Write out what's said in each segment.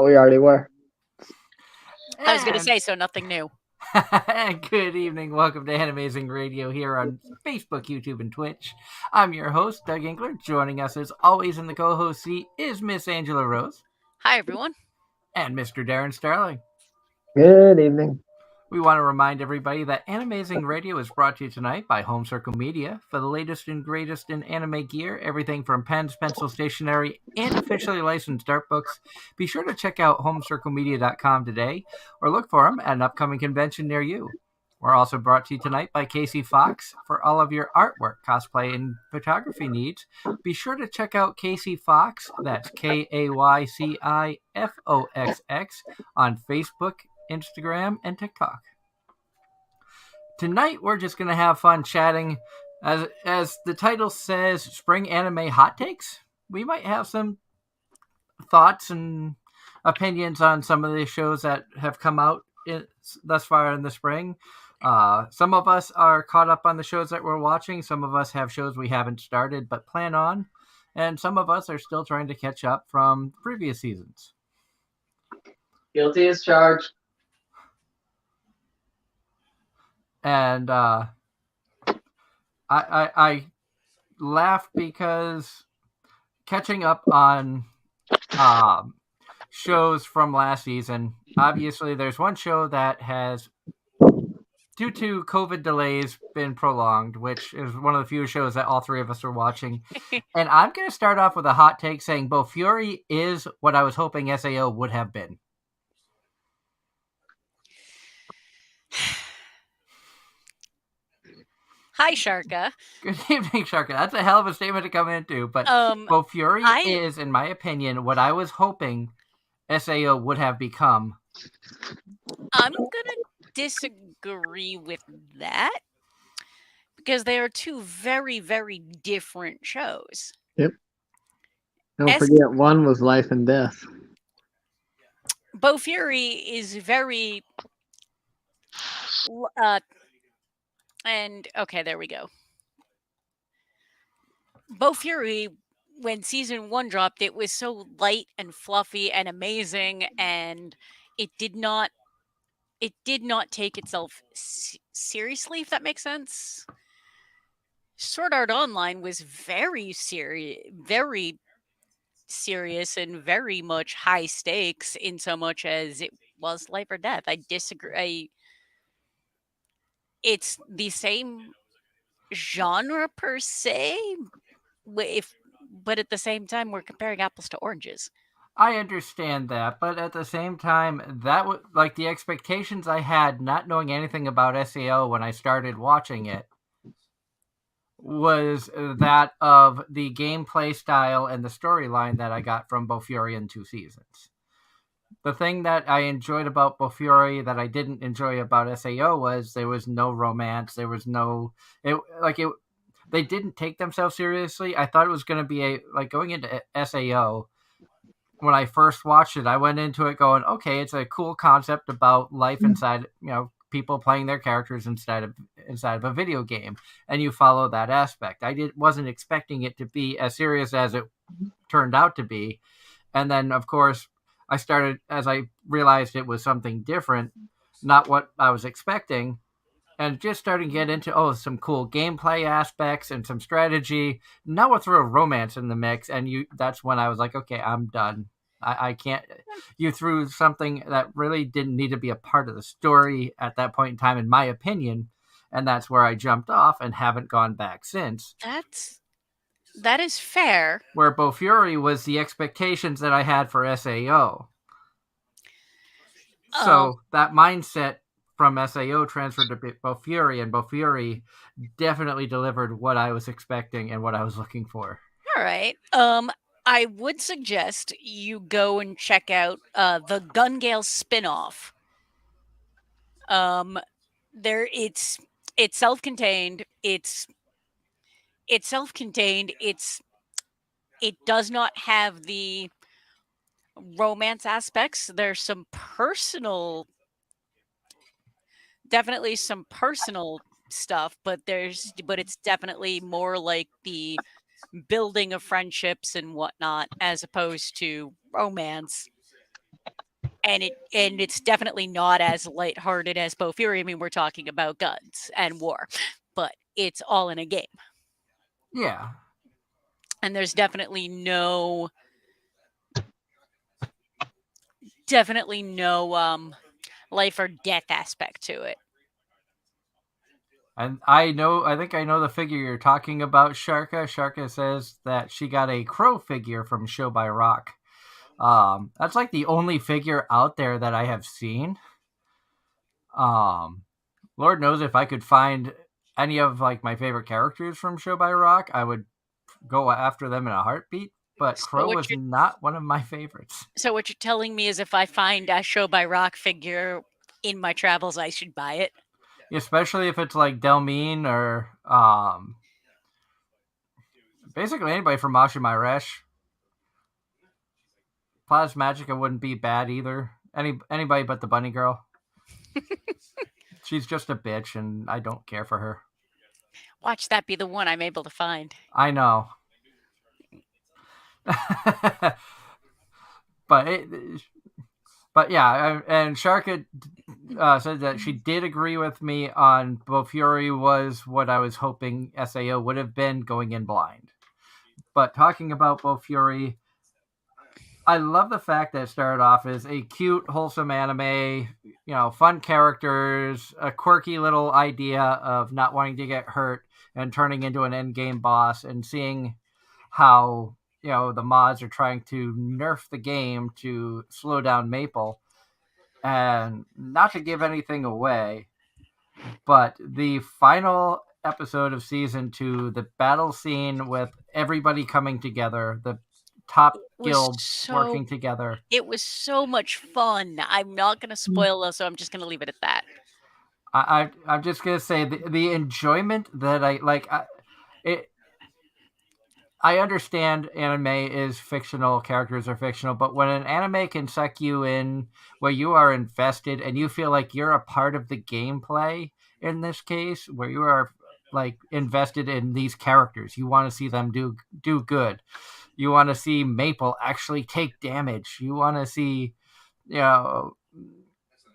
We already were. I was going to say, so nothing new. Good evening. Welcome to Anime-Zing Radio here on Facebook, YouTube, and Twitch. I'm your host, Doug Inkler. Joining us as always in the co-host seat is Miss Angela Rose. Hi, everyone. And Mr. Darren Starling. Good evening. We want to remind everybody that Anime-Zing Radio is brought to you tonight by Home Circle Media. For the latest and greatest in anime gear, everything from pens, pencils, stationery, and officially licensed art books, be sure to check out homecirclemedia.com today or look for them at an upcoming convention near you. We're also brought to you tonight by Casey Fox. For all of your artwork, cosplay, and photography needs, be sure to check out Casey Fox, that's KAYCIFOXX, on Facebook, Instagram, and TikTok. Tonight, we're just going to have fun chatting. As the title says, Spring Anime Hot Takes. We might have some thoughts and opinions on some of the shows that have come out thus far in the spring. Some of us are caught up on the shows that we're watching. Some of us have shows we haven't started but plan on. And some of us are still trying to catch up from previous seasons. Guilty as charged. And I laughed because catching up on shows from last season, obviously there's one show that has, due to COVID delays, been prolonged, which is one of the few shows that all three of us are watching. And I'm going to start off with a hot take saying Bofuri is what I was hoping SAO would have been. Hi, Sharka. Good evening, Sharka. That's a hell of a statement to come into, but Bofuri is, in my opinion, what I was hoping SAO would have become. I'm going to disagree with that because they are two very, very different shows. Yep. Don't forget, one was Life and Death. Bofuri is very... and, okay, there we go. Bofuri, when season 1 dropped, it was so light and fluffy and amazing, and it did not take itself seriously, if that makes sense. Sword Art Online was very serious and very much high stakes in so much as it was life or death. I disagree. It's the same genre per se, but at the same time, we're comparing apples to oranges. I understand that, but at the same time, that was like the expectations I had, not knowing anything about SAO when I started watching it, was that of the gameplay style and the storyline that I got from Bofuri in 2 seasons. The thing that I enjoyed about Bofuri that I didn't enjoy about SAO was there was no romance. There was no... They didn't take themselves seriously. I thought it was going to be going into SAO. When I first watched it, I went into it going, okay, it's a cool concept about life inside, people playing their characters inside of a video game, and you follow that aspect. I wasn't expecting it to be as serious as it turned out to be. And then, of course, as I realized it was something different, not what I was expecting, and just starting to get into, some cool gameplay aspects and some strategy. Now we'll throw romance in the mix, and that's when I was like, okay, I'm done. I can't. You threw something that really didn't need to be a part of the story at that point in time, in my opinion, and that's where I jumped off and haven't gone back since. That is fair. Where Bofuri was the expectations that I had for SAO. So that mindset from SAO transferred to Bofuri, and Bofuri definitely delivered what I was expecting and what I was looking for. All right. I would suggest you go and check out the Gun Gale spinoff. It's self-contained. It's self-contained. It does not have the romance aspects. There's some definitely some personal stuff, but it's definitely more like the building of friendships and whatnot, as opposed to romance. and it's definitely not as lighthearted as Bo Fury. I mean, we're talking about guns and war, but it's all in a game. Yeah. And there's definitely no life or death aspect to it. And I think I know the figure you're talking about, Sharka. Sharka says that she got a crow figure from Show by Rock. That's like the only figure out there that I have seen. Lord knows if I could find any of like my favorite characters from Show by Rock, I would go after them in a heartbeat. But So Crow what was you not one of my favorites. so what you're telling me is if I find a Show by Rock figure in my travels, I should buy it. Especially if it's like Delmine or basically anybody from Mashima Resh. Plasmagica wouldn't be bad either. Anybody but the bunny girl. She's just a bitch, and I don't care for her. Watch that be the one I'm able to find. I know. but yeah, and Sharka said that she did agree with me on Bo Fury was what I was hoping SAO would have been going in blind. But talking about Bo Fury, I love the fact that it started off as a cute, wholesome anime, fun characters, a quirky little idea of not wanting to get hurt and turning into an endgame boss, and seeing how, the mods are trying to nerf the game to slow down Maple. And not to give anything away, but the final episode of season 2, the battle scene with everybody coming together, the top guilds working together. It was so much fun. I'm not going to spoil it, so I'm just going to leave it at that. I'm just going to say the enjoyment that I understand anime is fictional, characters are fictional, but when an anime can suck you in where you are invested and you feel like you're a part of the gameplay, in this case, where you are like invested in these characters, you want to see them do good. You want to see Maple actually take damage. You want to see,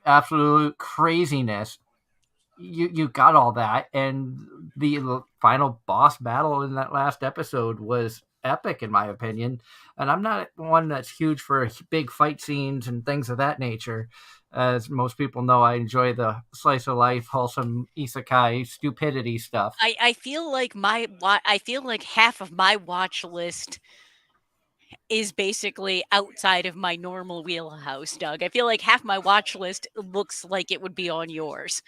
absolute craziness. You got all that, and the final boss battle in that last episode was epic in my opinion. And I'm not one that's huge for big fight scenes and things of that nature. As most people know, I enjoy the slice of life, wholesome isekai stupidity stuff. I feel like half of my watch list is basically outside of my normal wheelhouse, Doug. I feel like half my watch list looks like it would be on yours.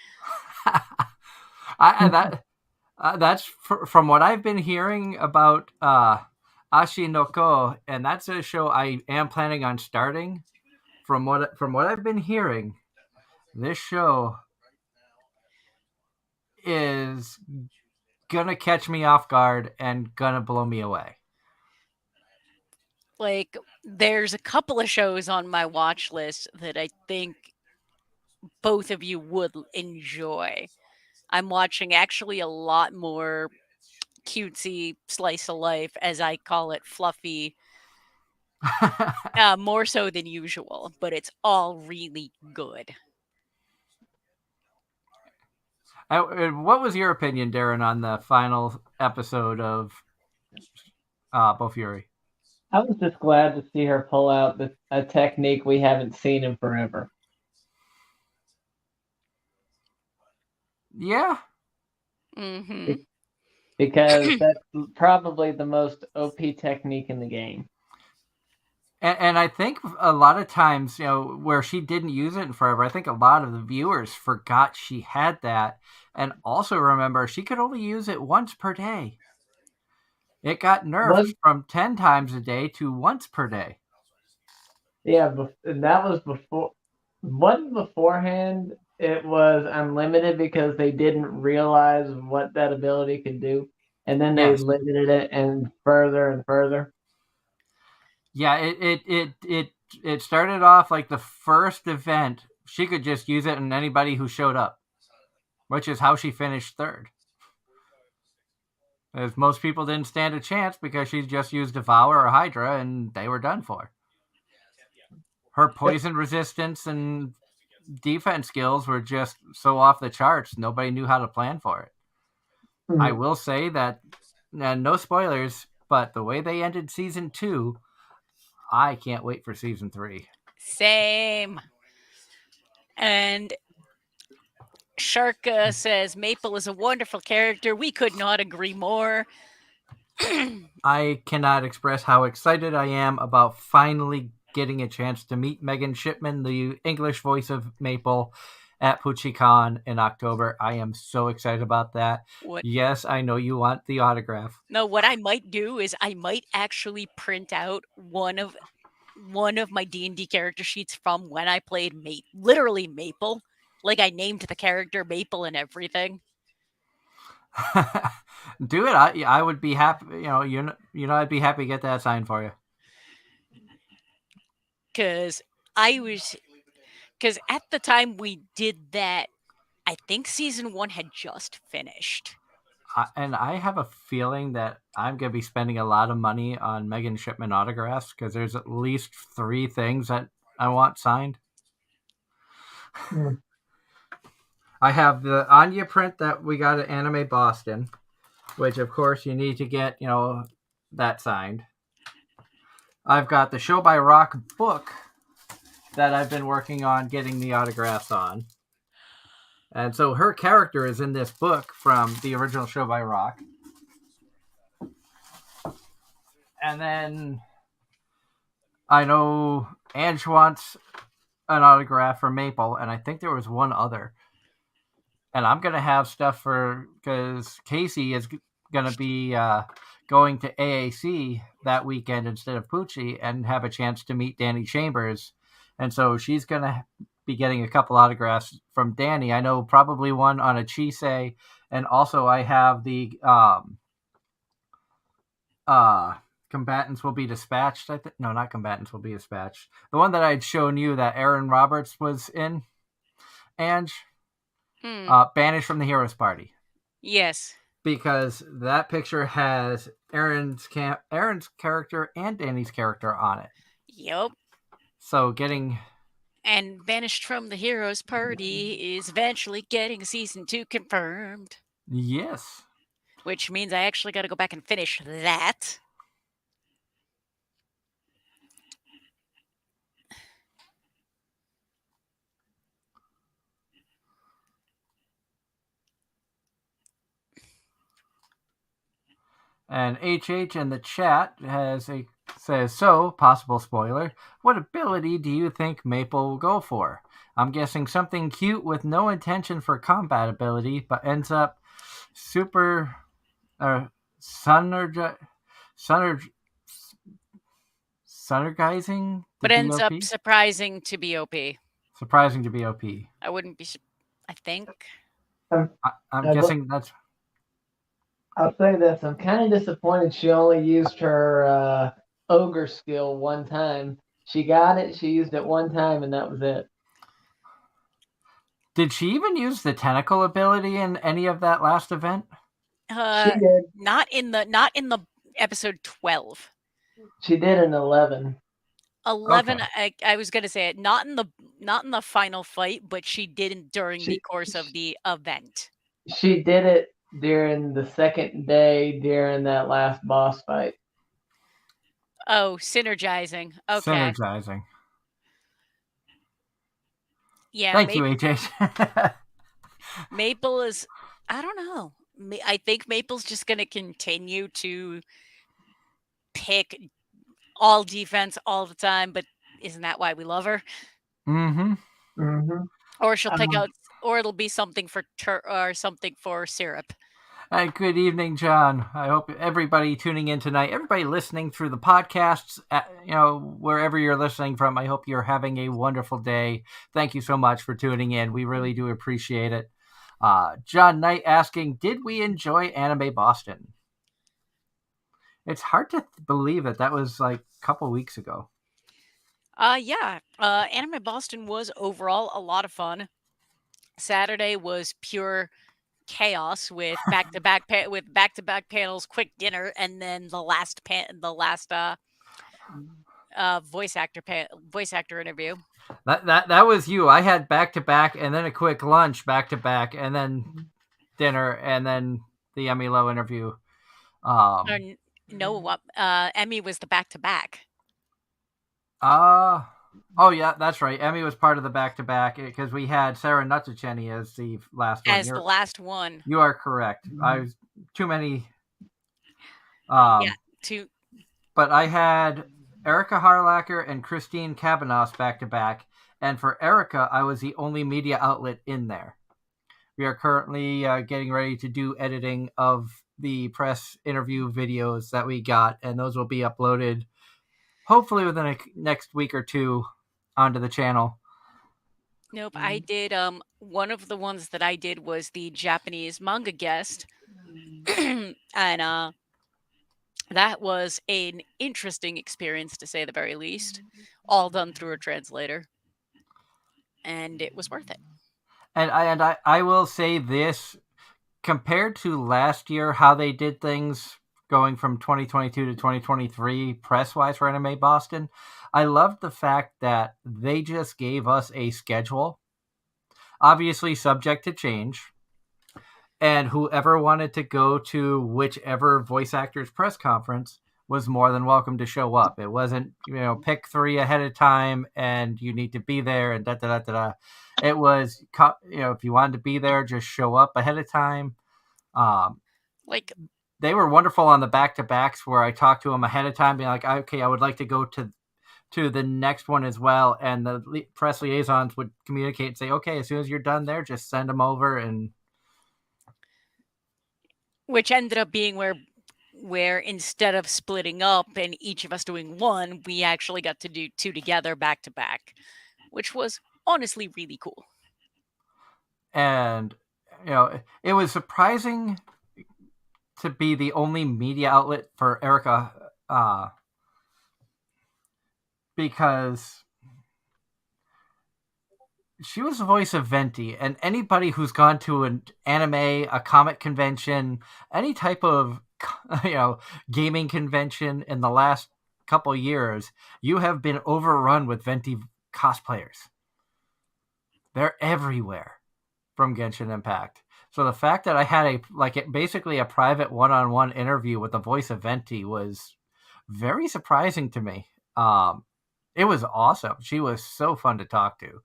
That's from what I've been hearing about Ashinoko, and that's a show I am planning on starting. From what I've been hearing, this show is gonna catch me off guard and gonna blow me away. Like, there's a couple of shows on my watch list that I think both of you would enjoy. I'm watching actually a lot more cutesy slice of life, as I call it, fluffy, more so than usual, but it's all really good. What was your opinion, Darren, on the final episode of Bo Fury? I was just glad to see her pull out a technique we haven't seen in forever. Yeah. Mm-hmm. Because that's probably the most OP technique in the game. And I think a lot of times, where she didn't use it in forever, I think a lot of the viewers forgot she had that. And also remember, she could only use it once per day. It got nerfed from 10 times a day to once per day. Yeah, and that was before. One beforehand, it was unlimited because they didn't realize what that ability could do. And then they limited it and further. Yeah, it started off like the first event. She could just use it on anybody who showed up, which is how she finished third. As most people didn't stand a chance because she just used Devour or Hydra and they were done for. Her poison resistance and defense skills were just so off the charts. Nobody knew how to plan for it. I will say that, and no spoilers, but the way they ended season 2, I can't wait for season 3. Same. And Sharka says Maple is a wonderful character. We could not agree more. I cannot express how excited I am about finally getting a chance to meet Megan Shipman, the English voice of Maple, at PucciCon in October. I am so excited about that. What? Yes, I know you want the autograph. No, what I might do is I might actually print out one of my D&D character sheets from when I played literally Maple. Like I named the character Maple and everything. Do it. I would be happy. I'd be happy to get that signed for you. Because at the time we did that, I think season 1 had just finished. And I have a feeling that I'm going to be spending a lot of money on Megan Shipman autographs because there's at least 3 things that I want signed. I have the Anya print that we got at Anime Boston, which of course you need to get, that signed. I've got the Show by Rock book that I've been working on getting the autographs on. And so her character is in this book from the original Show by Rock. And then I know Ange wants an autograph for Maple, and I think there was one other. And I'm going to have stuff because Casey is going to be going to AAC that weekend instead of Poochie and have a chance to meet Danny Chambers. And so she's going to be getting a couple autographs from Danny. I know probably one on a Chisei, and also I have the Combatants Will Be Dispatched. No, not Combatants Will Be Dispatched. The one that I'd shown you that Aaron Roberts was in, Ange. Banished from the Heroes Party. Yes. Because that picture has Aaron's character and Danny's character on it. Yep. So And Banished from the Heroes Party is eventually getting season 2 confirmed. Yes. Which means I actually got to go back and finish that. And HH in the chat says, so, possible spoiler, what ability do you think Maple will go for? I'm guessing something cute with no intention for combat ability, but ends up synergizing. But ends up surprising to be OP. Surprising to be OP. I wouldn't be, I think. I'm guessing that's... I'll say this. I'm kind of disappointed she only used her ogre skill one time. She got it, she used it one time, and that was it. Did she even use the tentacle ability in any of that last event? She did. Not in the episode 12. She did in 11. 11. Okay. I was gonna say it. Not in the final fight, but she did during the course of the event. She did it during the second day during that last boss fight. Oh, synergizing. Okay. Synergizing. Yeah. Thank you, AJ. Maple is, I don't know. I think Maple's just going to continue to pick all defense all the time, but isn't that why we love her? Mm-hmm. Mm-hmm. Or she'll pick out, or it'll be something for something for syrup. Good evening, John. I hope everybody tuning in tonight, everybody listening through the podcasts, wherever you're listening from, I hope you're having a wonderful day. Thank you so much for tuning in. We really do appreciate it. John Knight asking, did we enjoy Anime Boston? It's hard to believe that was like a couple weeks ago. Yeah. Anime Boston was overall a lot of fun. Saturday was pure chaos with back-to-back panels, quick dinner, and then the last voice actor interview. That was you. I had back to back, and then a quick lunch back to back, and then dinner, and then the Emmy Lowe interview. No, Emmy was the back to back. Oh yeah, that's right. Emmy was part of the back to back because we had Sarah Nutacheni as the last one. As the last one. You are correct. I was too many. Yeah, But I had Erica Harlacher and Christine Cabanos back to back, and for Erica, I was the only media outlet in there. We are currently getting ready to do editing of the press interview videos that we got, and those will be uploaded hopefully within the next week or two onto the channel. Nope, I did. One of the ones that I did was the Japanese manga guest, and that was an interesting experience to say the very least. All done through a translator, and it was worth it. And I will say this, compared to last year, how they did things going from 2022 to 2023 press-wise for Anime Boston, I loved the fact that they just gave us a schedule, obviously subject to change, and whoever wanted to go to whichever voice actor's press conference was more than welcome to show up. It wasn't, pick 3 ahead of time and you need to be there and da-da-da-da-da. It was, if you wanted to be there, just show up ahead of time. They were wonderful on the back-to-backs where I talked to them ahead of time, being like, okay, I would like to go to the next one as well. And the press liaisons would communicate and say, okay, as soon as you're done there, just send them over. And which ended up being where instead of splitting up and each of us doing one, we actually got to do 2 together back to back, which was honestly really cool. And, it was surprising to be the only media outlet for Erica, because she was the voice of Venti, and anybody who's gone to an anime, a comic convention, any type of gaming convention in the last couple years, you have been overrun with Venti cosplayers. They're everywhere from Genshin Impact. So the fact that I had basically a private one-on-one interview with the voice of Venti was very surprising to me. It was awesome. She was so fun to talk to.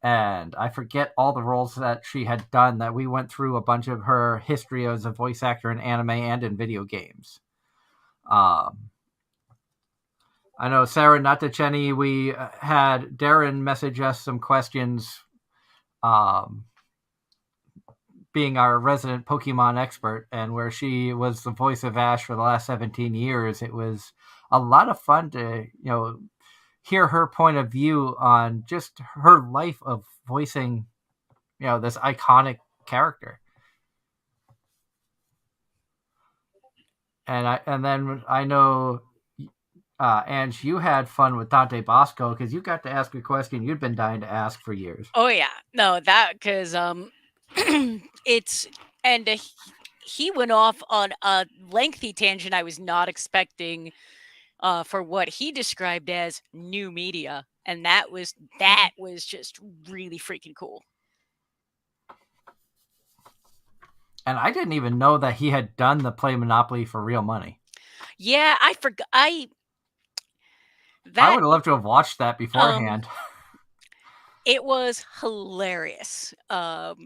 And I forget all the roles that she had done, that we went through a bunch of her history as a voice actor in anime and in video games. I know Sarah Natacheni, we had Darren message us some questions, being our resident Pokemon expert, and where she was the voice of Ash for the last 17 years. It was a lot of fun to, hear her point of view on just her life of voicing, this iconic character. And then I know, Ange, you had fun with Dante Bosco because you got to ask a question you'd been dying to ask for years. Oh yeah, no, that because he went off on a lengthy tangent I was not expecting. For what he described as new media, and that was just really freaking cool. And I didn't even know that he had done the Play Monopoly for real money. Yeah, I forgot. I would have loved to have watched that beforehand. It was hilarious. That's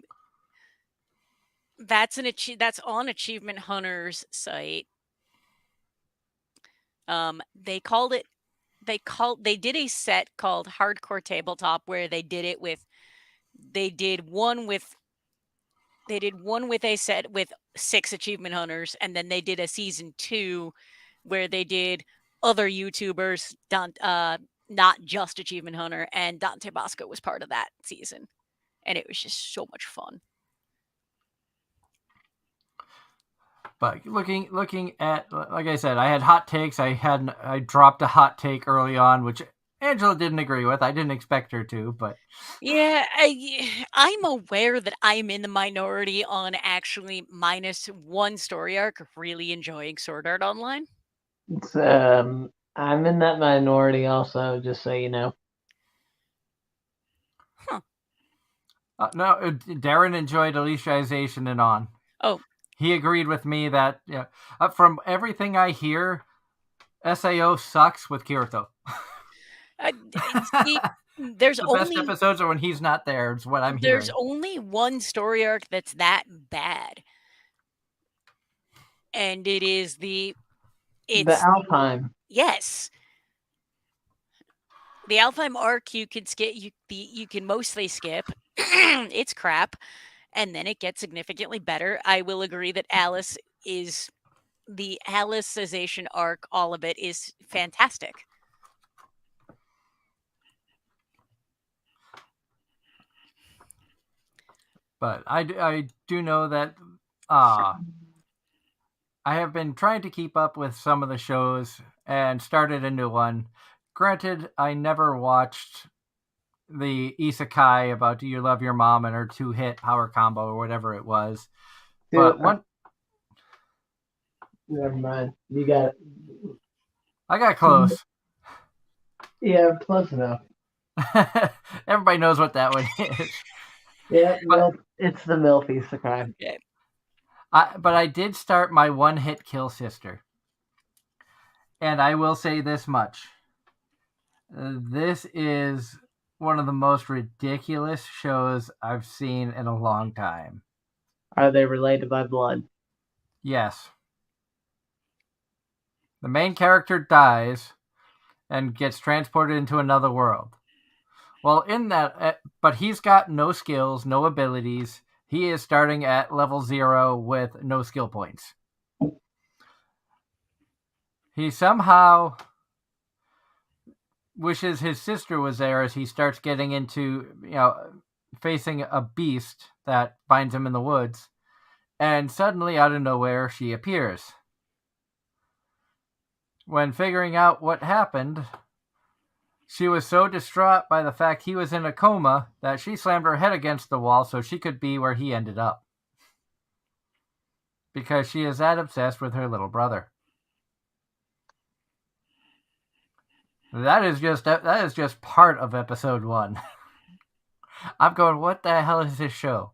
on Achievement Hunter's site. They did a set called Hardcore Tabletop where they did one with a set with 6 Achievement Hunters, and then they did a season 2 where they did other YouTubers, not just Achievement Hunter, and Dante Bosco was part of that season, and it was just so much fun. But looking at, like I said, I had hot takes. I dropped a hot take early on, which Angela didn't agree with. I didn't expect her to, but yeah, I'm aware that I'm in the minority on actually minus 1 story arc really enjoying Sword Art Online. It's I'm in that minority also, just so you know. Huh. No, Darren enjoyed Aliciaization and on. Oh, He agreed with me that from everything I hear, SAO sucks with Kirito. see, there's The best only episodes are when he's not there. Is what I'm there's hearing. only one story arc that's that bad, and it's The Alpine. yes, the Alfheim arc you can skip. You can mostly skip. It's crap, and then it gets significantly better. I will agree that Alice is the Alicization arc. All of it is fantastic. But I do know that I have been trying to keep up with some of the shows and started a new one. Granted, I never watched the isekai about do you love your mom and her 2-hit power combo or whatever it was. Dude, But one, never mind. You got it. I got close. Yeah, close enough. Everybody knows what that one is. Yeah, But it's the MILF Isekai. Yeah. But I did start my one-hit kill sister. And I will say this much. This is one of the most ridiculous shows I've seen in a long time. Are they related by blood? Yes. The main character dies and gets transported into another world. Well, in that, but he's got no skills, no abilities. He is starting at level 0 with no skill points. He somehow wishes his sister was there as he starts getting into, facing a beast that finds him in the woods. And suddenly, out of nowhere, she appears. When figuring out what happened, she was so distraught by the fact he was in a coma that she slammed her head against the wall so she could be where he ended up. Because she is that obsessed with her little brother. That is just part of episode 1. I'm going, what the hell is this show?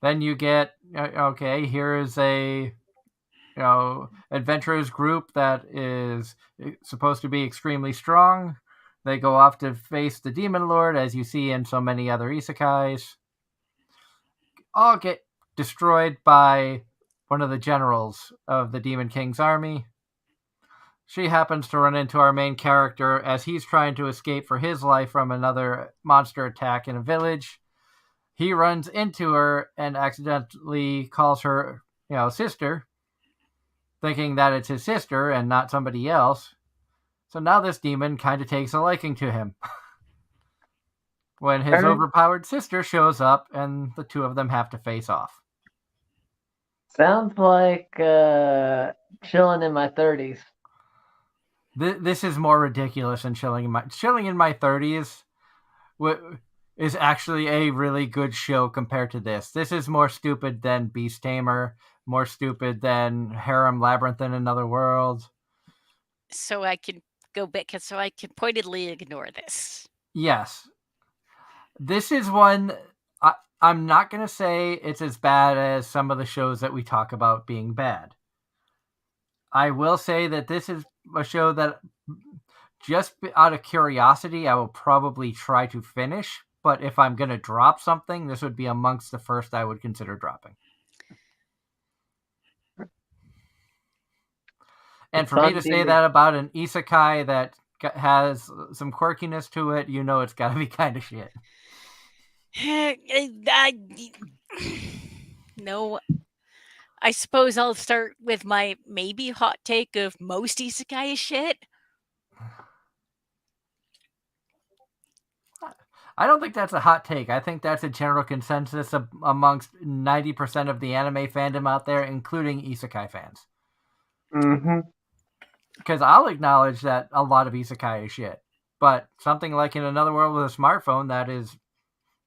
Then you get, okay, here is a adventurers group that is supposed to be extremely strong. They go off to face the demon lord, as you see in so many other isekais. All get destroyed by one of the generals of the Demon King's army. She happens to run into our main character as he's trying to escape for his life from another monster attack in a village. He runs into her and accidentally calls her, sister, thinking that it's his sister and not somebody else. So now this demon kind of takes a liking to him. When his overpowered sister shows up and the two of them have to face off. Sounds like chilling in my 30s. This is more ridiculous than chilling in my 30s. Is actually a really good show compared to this. This is more stupid than Beast Tamer, more stupid than Harem Labyrinth in Another World. So I can go back, so I can pointedly ignore this. Yes. This is one, I'm not going to say it's as bad as some of the shows that we talk about being bad. I will say that this is a show that, just out of curiosity, I will probably try to finish. But if I'm going to drop something, this would be amongst the first I would consider dropping. And for me to say that about an isekai that has some quirkiness to it, it's got to be kind of shit. No. I suppose I'll start with my maybe hot take of most isekai is shit. I don't think that's a hot take. I think that's a general consensus amongst 90% of the anime fandom out there, including isekai fans. Mm-hmm. Because I'll acknowledge that a lot of isekai is shit. But something like In Another World with a Smartphone that is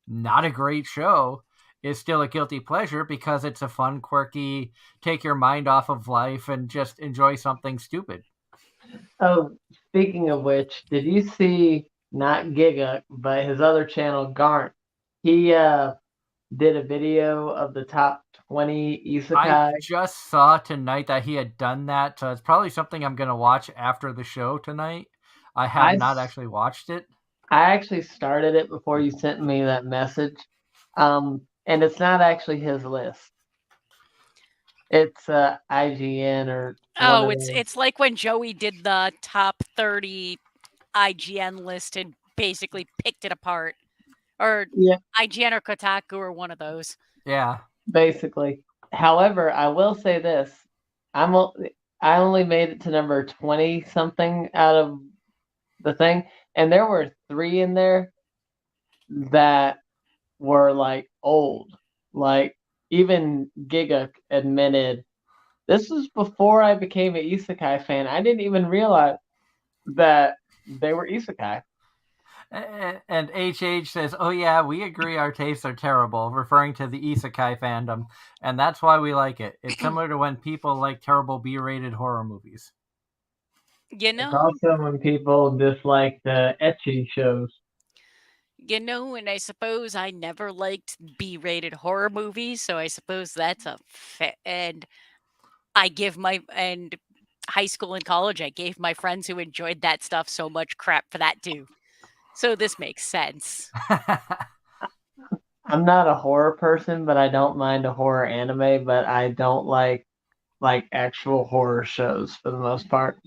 not a great show is still a guilty pleasure because it's a fun, quirky, take your mind off of life and just enjoy something stupid. Oh, speaking of which, did you see not Giga, but his other channel, Garnt? He did a video of the top 20 I isekai. just saw tonight that he had done that, so it's probably something I'm going to watch after the show tonight. I have I not s- actually watched it. I actually started it before you sent me that message. And it's not actually his list. It's IGN or one Oh, of it's those. it's like when Joey did the top 30 IGN list and basically picked it apart, or Yeah, IGN or Kotaku or one of those. Yeah. basically. However, I will say this: I'm o- I only made it to number 20 something out of the thing, and there were three in there that were like old. Like even Giga admitted this was before I became an isekai fan. I didn't even realize that they were isekai. And HH says, "Oh yeah, we agree our tastes are terrible," referring to the isekai fandom, and that's why we like it. It's similar to when people like terrible B-rated horror movies. You It's know, also when people dislike the etchy shows. and I suppose I never liked B-rated horror movies, so I suppose that's and I give my and high school and college, I gave my friends who enjoyed that stuff so much crap for that too. So this makes sense. I'm not a horror person, but I don't mind a horror anime, but I don't like actual horror shows for the most part.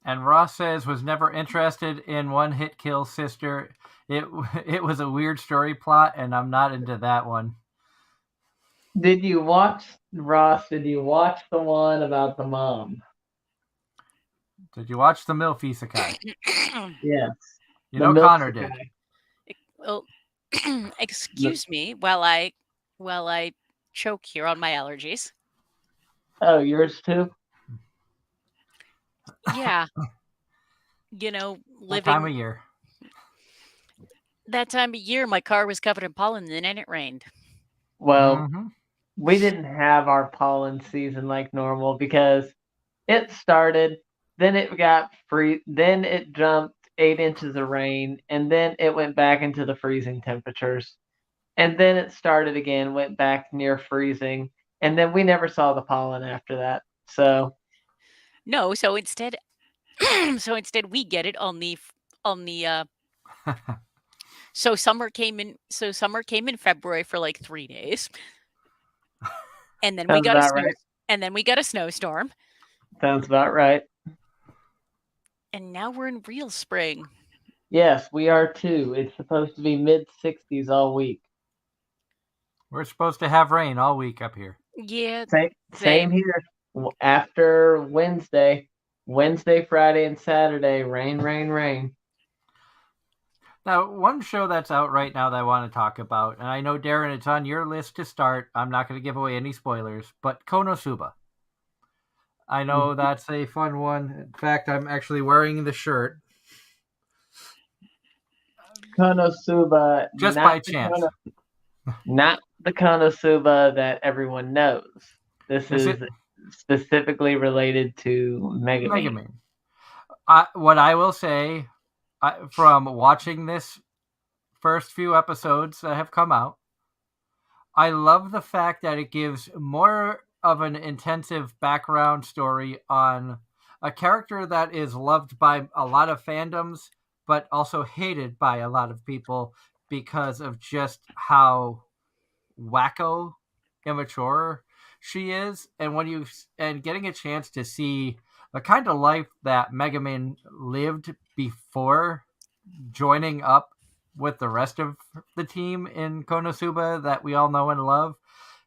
And Ross says was never interested in One Hit Kill Sister. It it was a weird story plot, and I'm not into that one. Did you watch Ross? Did you watch the one about the mom? Did you watch the MILF Isekai? Yes, You the know milk Connor did. Sakai. Well, The, excuse me while I choke here on my allergies. oh, yours too. Yeah, That time of living year. that time of year, my car was covered in pollen and then it rained. Well, Mm-hmm. we didn't have our pollen season like normal because it started, then it got free, then it jumped 8 inches of rain, and then it went back into the freezing temperatures. And then it started again, went back near freezing, and then we never saw the pollen after that. So No, so instead we get it on the so summer came in February for like 3 days. And then we sounds got a about snow right. and then we got a snowstorm, Sounds about right. and now we're in real spring. Yes, we are too. It's supposed to be mid 60s all week. We're supposed to have rain all week up here. Yeah, Same same. here. After Wednesday, Friday, and Saturday, rain, rain, rain. Now, one show that's out right now that I want to talk about, and I know, Darren, it's on your list to start. I'm not going to give away any spoilers, but Konosuba. I know that's a fun one. In fact, I'm actually wearing the shirt Konosuba, just by chance. Not the Konosuba that everyone knows. This This is is specifically related to Mega Megumin. Man. What I will say from watching this first few episodes that have come out, I love the fact that it gives more of an intensive background story on a character that is loved by a lot of fandoms, but also hated by a lot of people because of just how wacko immature she is. And getting a chance to see the kind of life that Mega Man lived before joining up with the rest of the team in Konosuba that we all know and love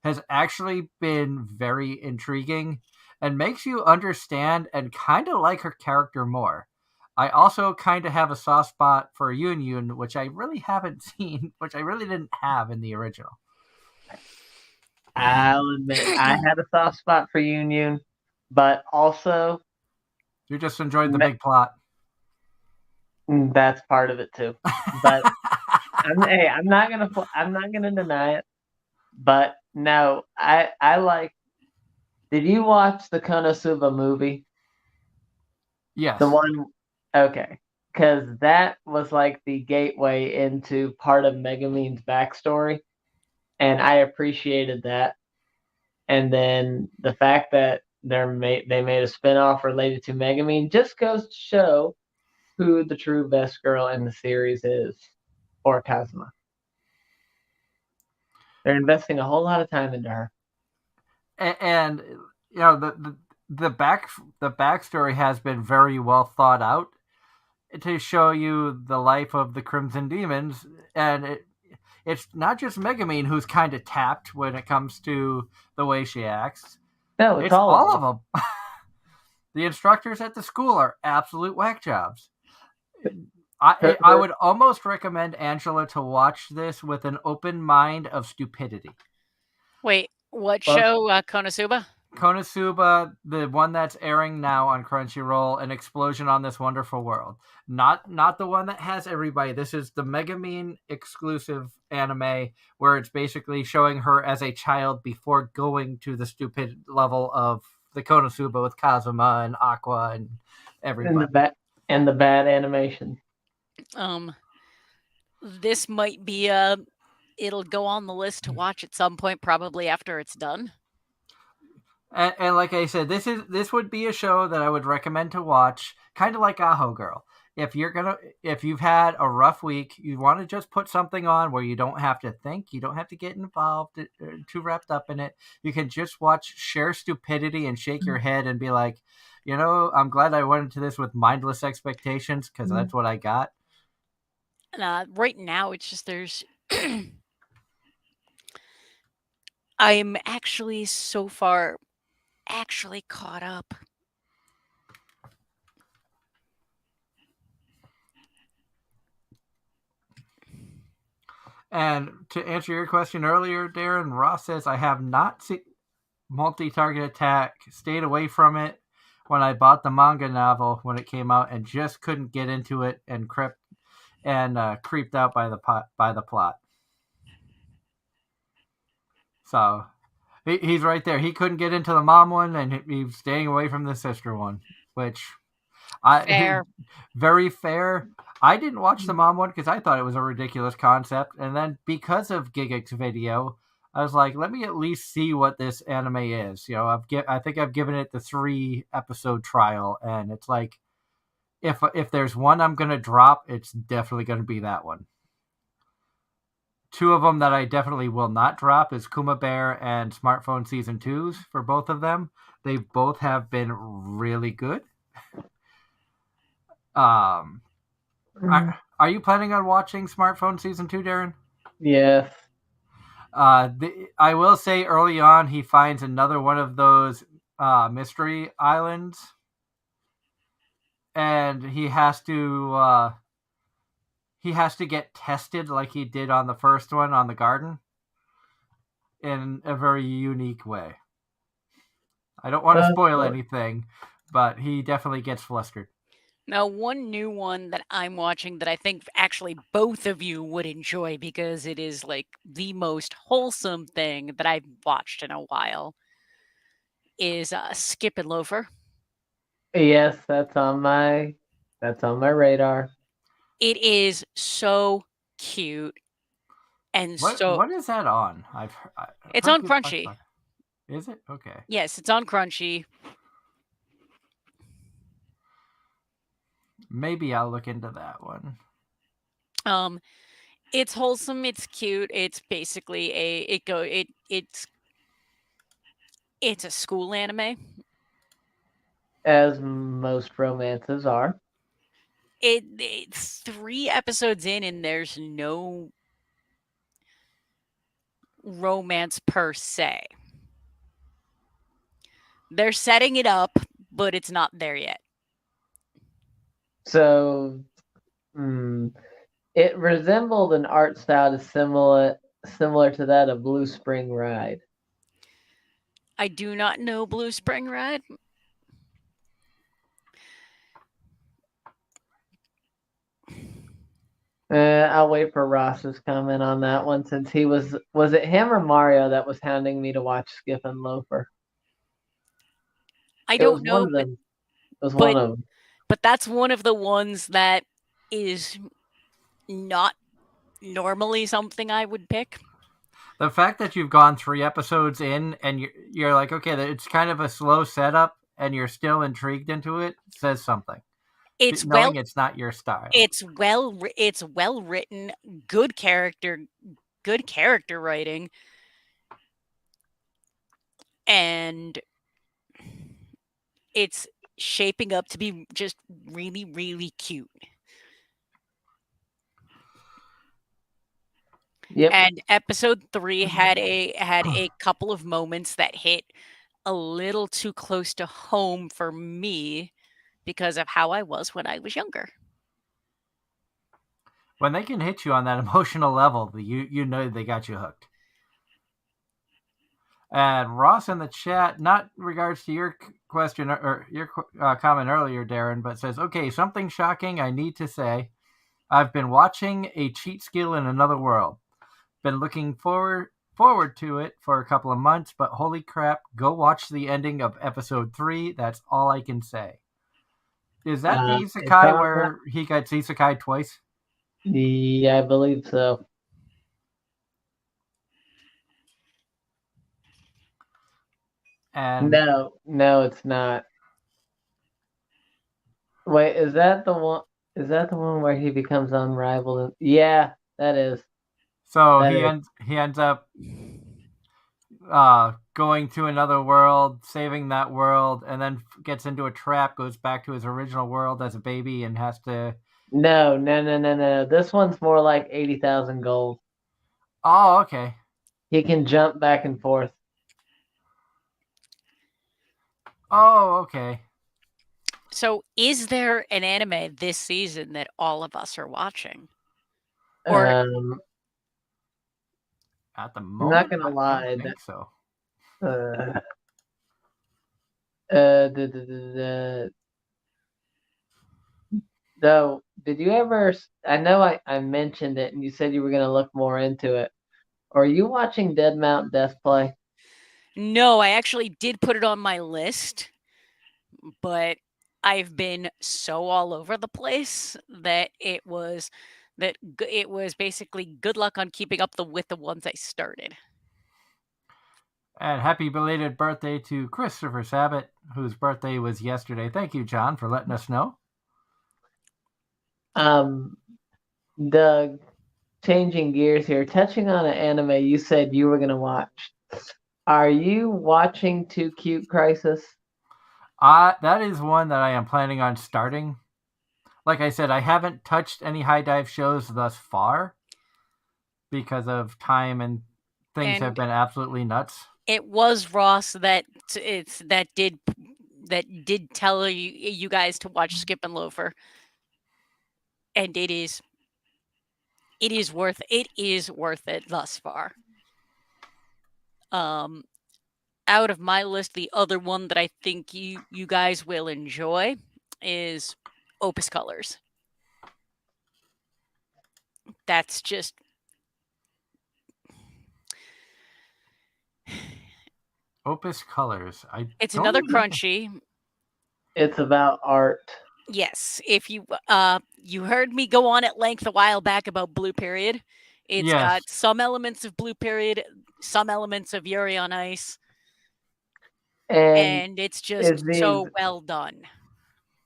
has actually been very intriguing and makes you understand and kind of like her character more. I also kind of have a soft spot for Yun Yun, which I really haven't seen, which I really didn't have in the original. I'll admit I had a soft spot for Union, but also You just enjoyed the big plot. that's part of it too. But I'm not gonna deny it. But no, I like. Did you watch the Konosuba movie? Yes. The one, okay, because that was like the gateway into part of Megumin's backstory, and I appreciated that. And then the fact that they made a spinoff related to Megumin just goes to show who the true best girl in the series is, or Kazuma. They're investing a whole lot of time into her. And you know the backstory has been very well thought out to show you the life of the Crimson Demons, and it's not just Megumin who's kind of tapped when it comes to the way she acts. No, it's It's all of all of them. them. The instructors at the school are absolute whack jobs. I would almost recommend Angela to watch this with an open mind of stupidity. Wait, what Well, show? Konosuba? Konosuba, the one that's airing now on Crunchyroll, An Explosion on This Wonderful World. Not the one that has everybody. This is the Megumin exclusive anime where it's basically showing her as a child before going to the stupid level of the Konosuba with Kazuma and Aqua and and everybody. the bad animation. Um, this might be it'll go on the list to watch at some point, probably after it's done. And like I said, this would be a show that I would recommend to watch, kind of like Aho Girl. If you've had a rough week, you want to just put something on where you don't have to think, you don't have to get involved, too wrapped up in it. You can just watch sheer stupidity and shake your head and be like, I'm glad I went into this with mindless expectations because that's what I got. Right now, it's just there's. I'm actually so far caught up. And to answer your question earlier, Darren, Ross says, I have not seen Multi-Target Attack, stayed away from it when I bought the manga novel when it came out and just couldn't get into it and crept creeped out by the plot. So he's right there. He couldn't get into the mom one and he's staying away from the sister one, which Fair. Very fair. I didn't watch the mom one because I thought it was a ridiculous concept, and then because of Gigix video, I was like, let me at least see what this anime is. I think I've given it the 3-episode trial, and it's like, if there's one I'm gonna drop, it's definitely gonna be that one. 2 of them that I definitely will not drop is Kuma Bear and Smartphone Season 2s for both of them. They both have been really good. Are you planning on watching Smartphone Season 2, Darren? Yes. I will say early on he finds another one of those mystery islands, and he has to get tested like he did on the first one on the garden in a very unique way. I don't want to spoil anything, but he definitely gets flustered. Now, one new one that I'm watching that I think actually both of you would enjoy because it is like the most wholesome thing that I've watched in a while is Skip and Loafer. Yes, that's on my radar. It is so cute and what is that on? It's on Crunchy. Is it? Okay. Yes, it's on Crunchy. Maybe I'll look into that one. It's wholesome, it's cute. It's basically it's a school anime. As most romances are. It's 3 episodes in and there's no romance per se. They're setting it up, but it's not there yet. So, it resembled an art style that's similar to that of Blue Spring Ride. I do not know Blue Spring Ride. I'll wait for Ross's comment on that one since he was it him or Mario that was hounding me to watch Skip and Loafer? I don't know, one of them. It was one of them. but that's one of the ones that is not normally something I would pick. The fact that you've gone 3 episodes in and you're like, okay, it's kind of a slow setup, and you're still intrigued into it says something. It's Knowing well it's not your style. it's well written, good character writing, and it's shaping up to be just really, really cute. Yep. And episode 3 had a couple of moments that hit a little too close to home for me because of how I was when I was younger. When they can hit you on that emotional level, you know they got you hooked. And Ross in the chat, not regards to your question or your comment earlier, Darren, but says, okay, something shocking I need to say. I've been watching a cheat skill in another world. Been looking forward to it for a couple of months, but holy crap, go watch the ending of episode 3. That's all I can say. Is that the It's isekai on. where he gets isekai twice? Yeah, I believe so. And No, it's not. Wait, is that the one? Is that the one where he becomes unrivaled? Yeah, that is. so That he is. ends up going to another world, saving that world, and then gets into a trap, goes back to his original world as a baby, and has to. No, no, no, no, no. This one's more like 80,000 gold. Oh, okay. He can jump back and forth. Oh, okay. So, is there an anime this season that all of us are watching? Or Um, At the I'm not moment, gonna I don't lie. think so. Uh, though, did you ever? I know I mentioned it, and you said you were gonna look more into it. Are you watching Dead Mount Death Play? no, I actually did put it on my list, but I've been so all over the place that it was basically good luck on keeping up with the ones I started. And happy belated birthday to Christopher Sabat, whose birthday was yesterday. Thank you, John, for letting us know. Um, the changing gears here, touching on an anime you said you were gonna watch. Are you watching Too Cute Crisis? That is one that I am planning on starting. Like I said, I haven't touched any high dive shows thus far because of time, and things have And been absolutely nuts. it was Ross that did tell you guys to watch Skip and Loafer, and it is worth it thus far. Um, out of my list, the other one that I think you guys will enjoy is Opus Colors. That's just Opus Colors. it's don't another even. crunchy. It's about art. Yes, if you heard me go on at length a while back about Blue Period. It's Yes. got some elements of Blue Period, some elements of Yuri on Ice, And and it's is just the so well done.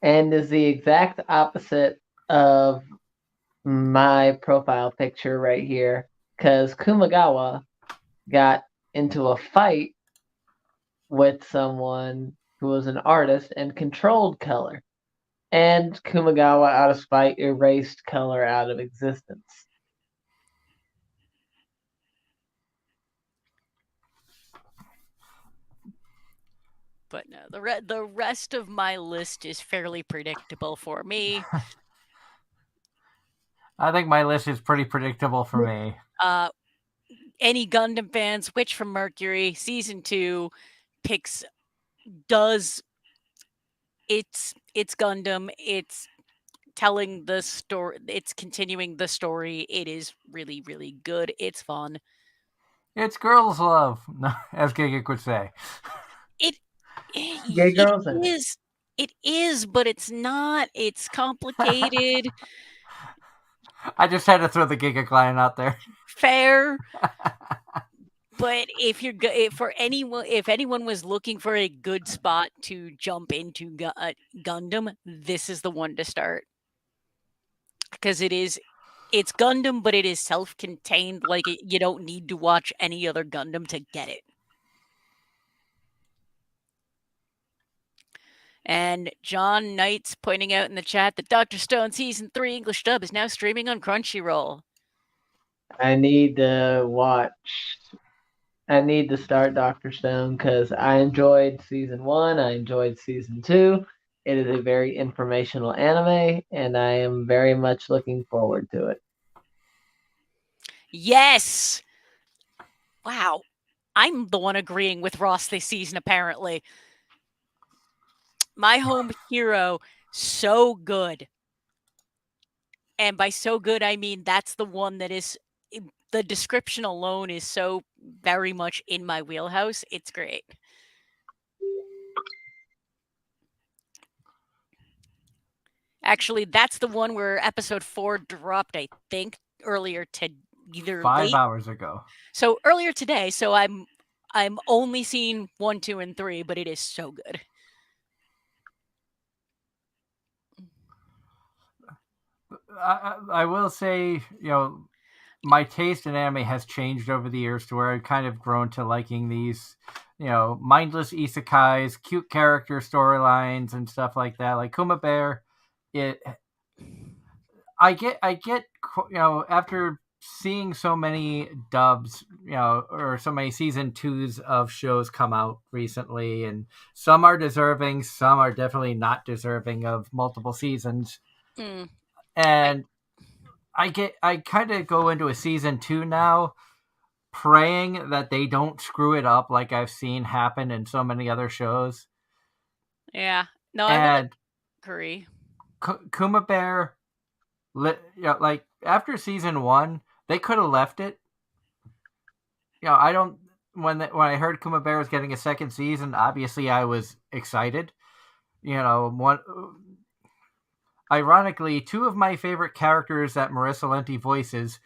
and is the exact opposite of my profile picture right here. Because Kumagawa got into a fight with someone who was an artist and controlled color. And Kumagawa, out of spite, erased color out of existence. But no, the rest of my list is fairly predictable for me. I think my list is pretty predictable for me. Any Gundam fans, Witch from Mercury season 2 picks does it's Gundam. It's telling the story. It's continuing the story. It is really, really good. It's fun. It's girls' love, as Giga would say. It Gay it girls in it. is It is, but it's not. It's complicated. I just had to throw the Giga Client out there. Fair. But if anyone was looking for a good spot to jump into Gundam, this is the one to start because it's Gundam, but it is self-contained. Like you don't need to watch any other Gundam to get it. And John Knight's pointing out in the chat that Dr. Stone Season 3 English dub is now streaming on Crunchyroll. I need to watch. I need to start Doctor Stone because I enjoyed season 1. I enjoyed season 2. It is a very informational anime, and I am very much looking forward to it. Yes! Wow. I'm the one agreeing with Ross this season, apparently. My Home Hero, so good. And by so good, I mean that's the one that is the description alone is so very much in my wheelhouse. It's great. Actually, that's the one where episode 4 dropped, I think, earlier to either 5 late. hours ago. So earlier today, so I'm only seeing 1, 2, and 3, but it is so good. I will say, my taste in anime has changed over the years to where I've kind of grown to liking these, mindless isekais, cute character storylines, and stuff like that. Like Kuma Bear, it. I get, after seeing so many dubs, or so many season 2s of shows come out recently, and some are deserving, some are definitely not deserving of multiple seasons. Mm. And I kind of go into a season 2 now praying that they don't screw it up like I've seen happen in so many other shows. Yeah. No, I will And agree. Kuma Bear, like after season 1, they could have left it. I don't. When I heard Kuma Bear was getting a second season, obviously I was excited. One. Ironically, 2 of my favorite characters that Marissa Lenti voices,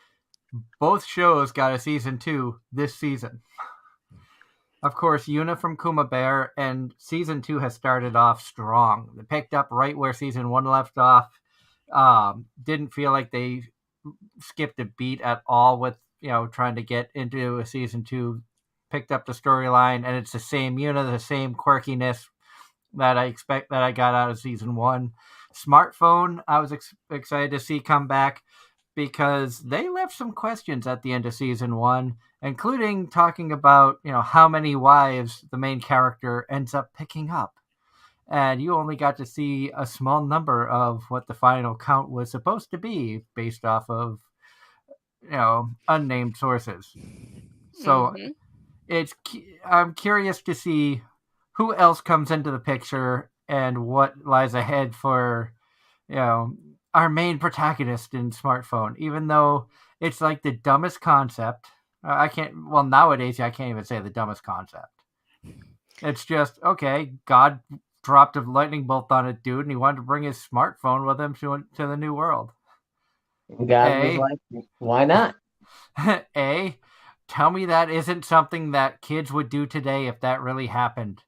both shows got a season 2 this season. Of course, Yuna from Kuma Bear, and season 2 has started off strong. They picked up right where season 1 left off. Didn't feel like they skipped a beat at all with trying to get into a season 2. Picked up the storyline, and it's the same Yuna, the same quirkiness that I got out of season 1. Smartphone, I was excited to see come back because they left some questions at the end of season 1, including talking about how many wives the main character ends up picking up. And you only got to see a small number of what the final count was supposed to be based off of unnamed sources. So I'm curious to see who else comes into the picture and what lies ahead for our main protagonist in Smartphone. Even though it's like the dumbest concept, nowadays I can't even say the dumbest concept. It's just, okay, God dropped a lightning bolt on a dude and he wanted to bring his smartphone with him to the new world. God was like, why not? Tell me that isn't something that kids would do today if that really happened.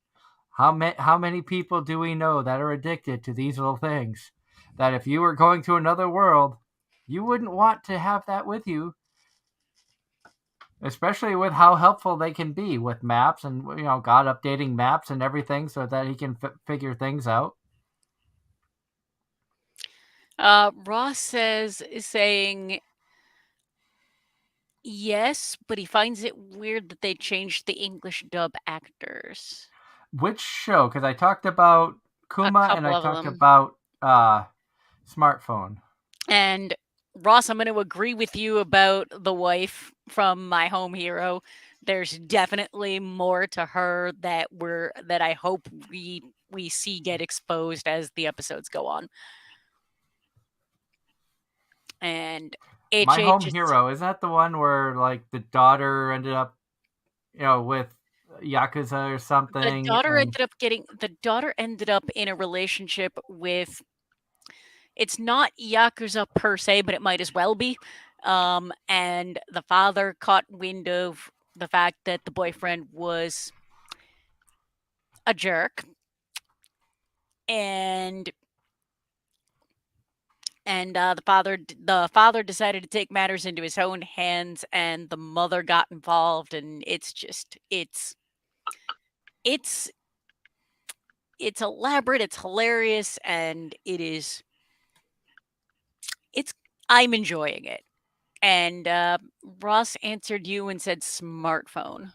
How many people do we know that are addicted to these little things? That if you were going to another world, you wouldn't want to have that with you. Especially with how helpful they can be with maps and God updating maps and everything so that he can figure things out. Ross is saying yes, but he finds it weird that they changed the English dub actors. Which show? Because I talked about Kuma and I talked about Smartphone. And Ross, I'm going to agree with you about the wife from My Home Hero. There's definitely more to her that I hope we see get exposed as the episodes go on. And My Home Hero, is that the one where like the daughter ended up with Yakuza or The something. daughter And ended up getting the daughter ended up in a relationship with, it's not Yakuza per se, but it might as well be. And the father caught wind of the fact that the boyfriend was a jerk, and the father decided to take matters into his own hands, and the mother got involved, and it's it's elaborate, it's hilarious, and it's I'm enjoying it. And Ross answered you and said smartphone.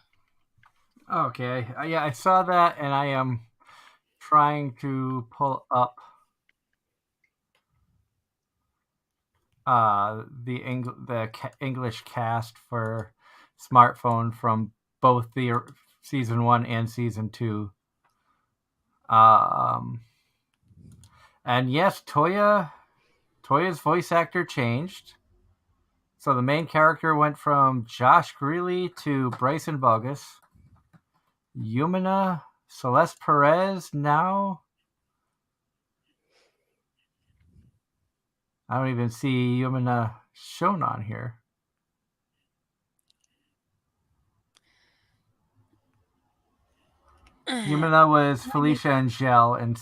okay, yeah, I saw that, and I am trying to pull up the English cast for smartphone from both the season 1 and season 2. Um, and yes, Toya's voice actor changed. So the main character went from Josh Greeley to Bryson Bogus. Yumina Celeste Perez now. I don't even see Yumina shown on here. Yumina was Felicia Angel in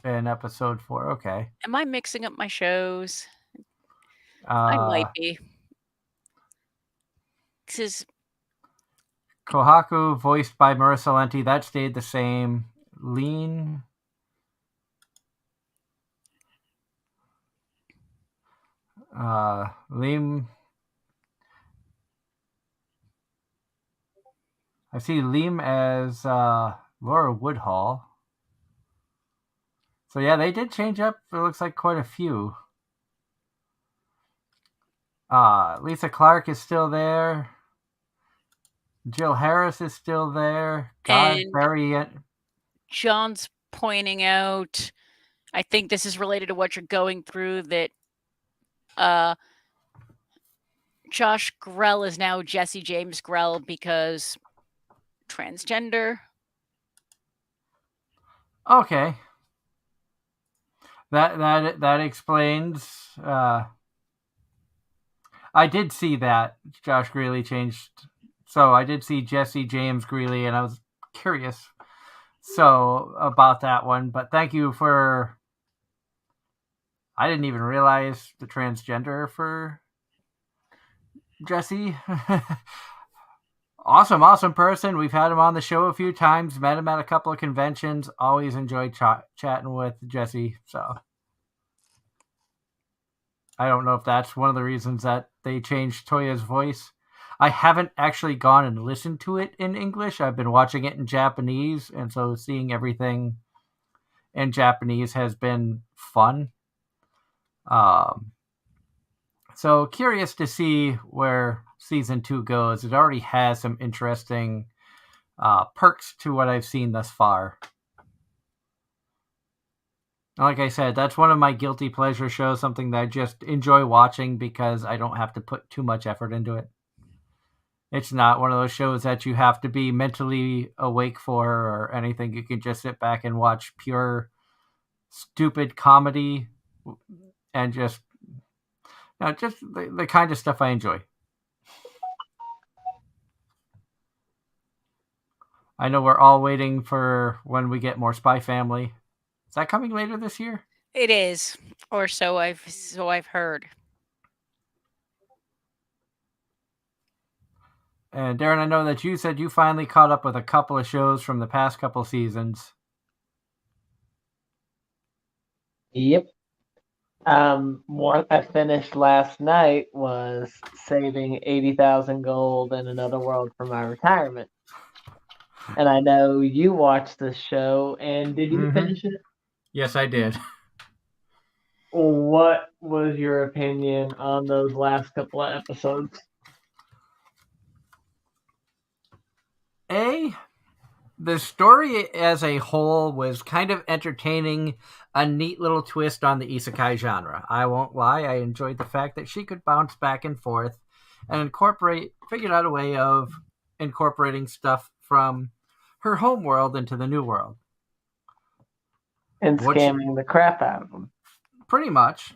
in episode 4. Okay. Am I mixing up my shows? I Uh, might be. Because Kohaku, voiced by Marissa Lenti, that stayed the same. Lean. Liam. I see Liam as Laura Woodhall. So yeah, they did change up. It looks like quite a few. Lisa Clark is still there. Jill Harris is still there. God, and Barry. John's pointing out, I think this is related to what you're going through, that uh Josh Grell is now Jesse James Grell because transgender. Okay, that explains. I did see that Josh Greeley changed. So I did see Jesse James Greeley, and I was curious about that one. But thank you for. I didn't even realize the transgender for Jesse. Awesome person. We've had him on the show a few times, met him at a couple of conventions. Always enjoyed chatting with Jesse. So I don't know if that's one of the reasons that they changed Toya's voice. I haven't actually gone and listened to it in English. I've been watching it in Japanese, and so seeing everything in Japanese has been fun. So curious to see where season 2 goes. It already has some interesting perks to what I've seen thus far. Like I said, that's one of my guilty pleasure shows, something that I just enjoy watching because I don't have to put too much effort into it. It's not one of those shows that you have to be mentally awake for or anything. You can just sit back and watch pure stupid comedy and just the kind of stuff I enjoy. I know we're all waiting for when we get more Spy Family. Is that coming later this year? It is, or so I've heard. And Darren, I know that you said you finally caught up with a couple of shows from the past couple seasons. Yep. What I finished last night was saving 80,000 gold in another world for my retirement. And I know you watched the show, and did you finish it? Yes, I did. What was your opinion on those last couple of episodes? The story as a whole was kind of entertaining, a neat little twist on the isekai genre. I won't lie, I enjoyed the fact that she could bounce back and forth and figured out a way of incorporating stuff from her home world into the new world. And What she, scamming the crap out of them. pretty much.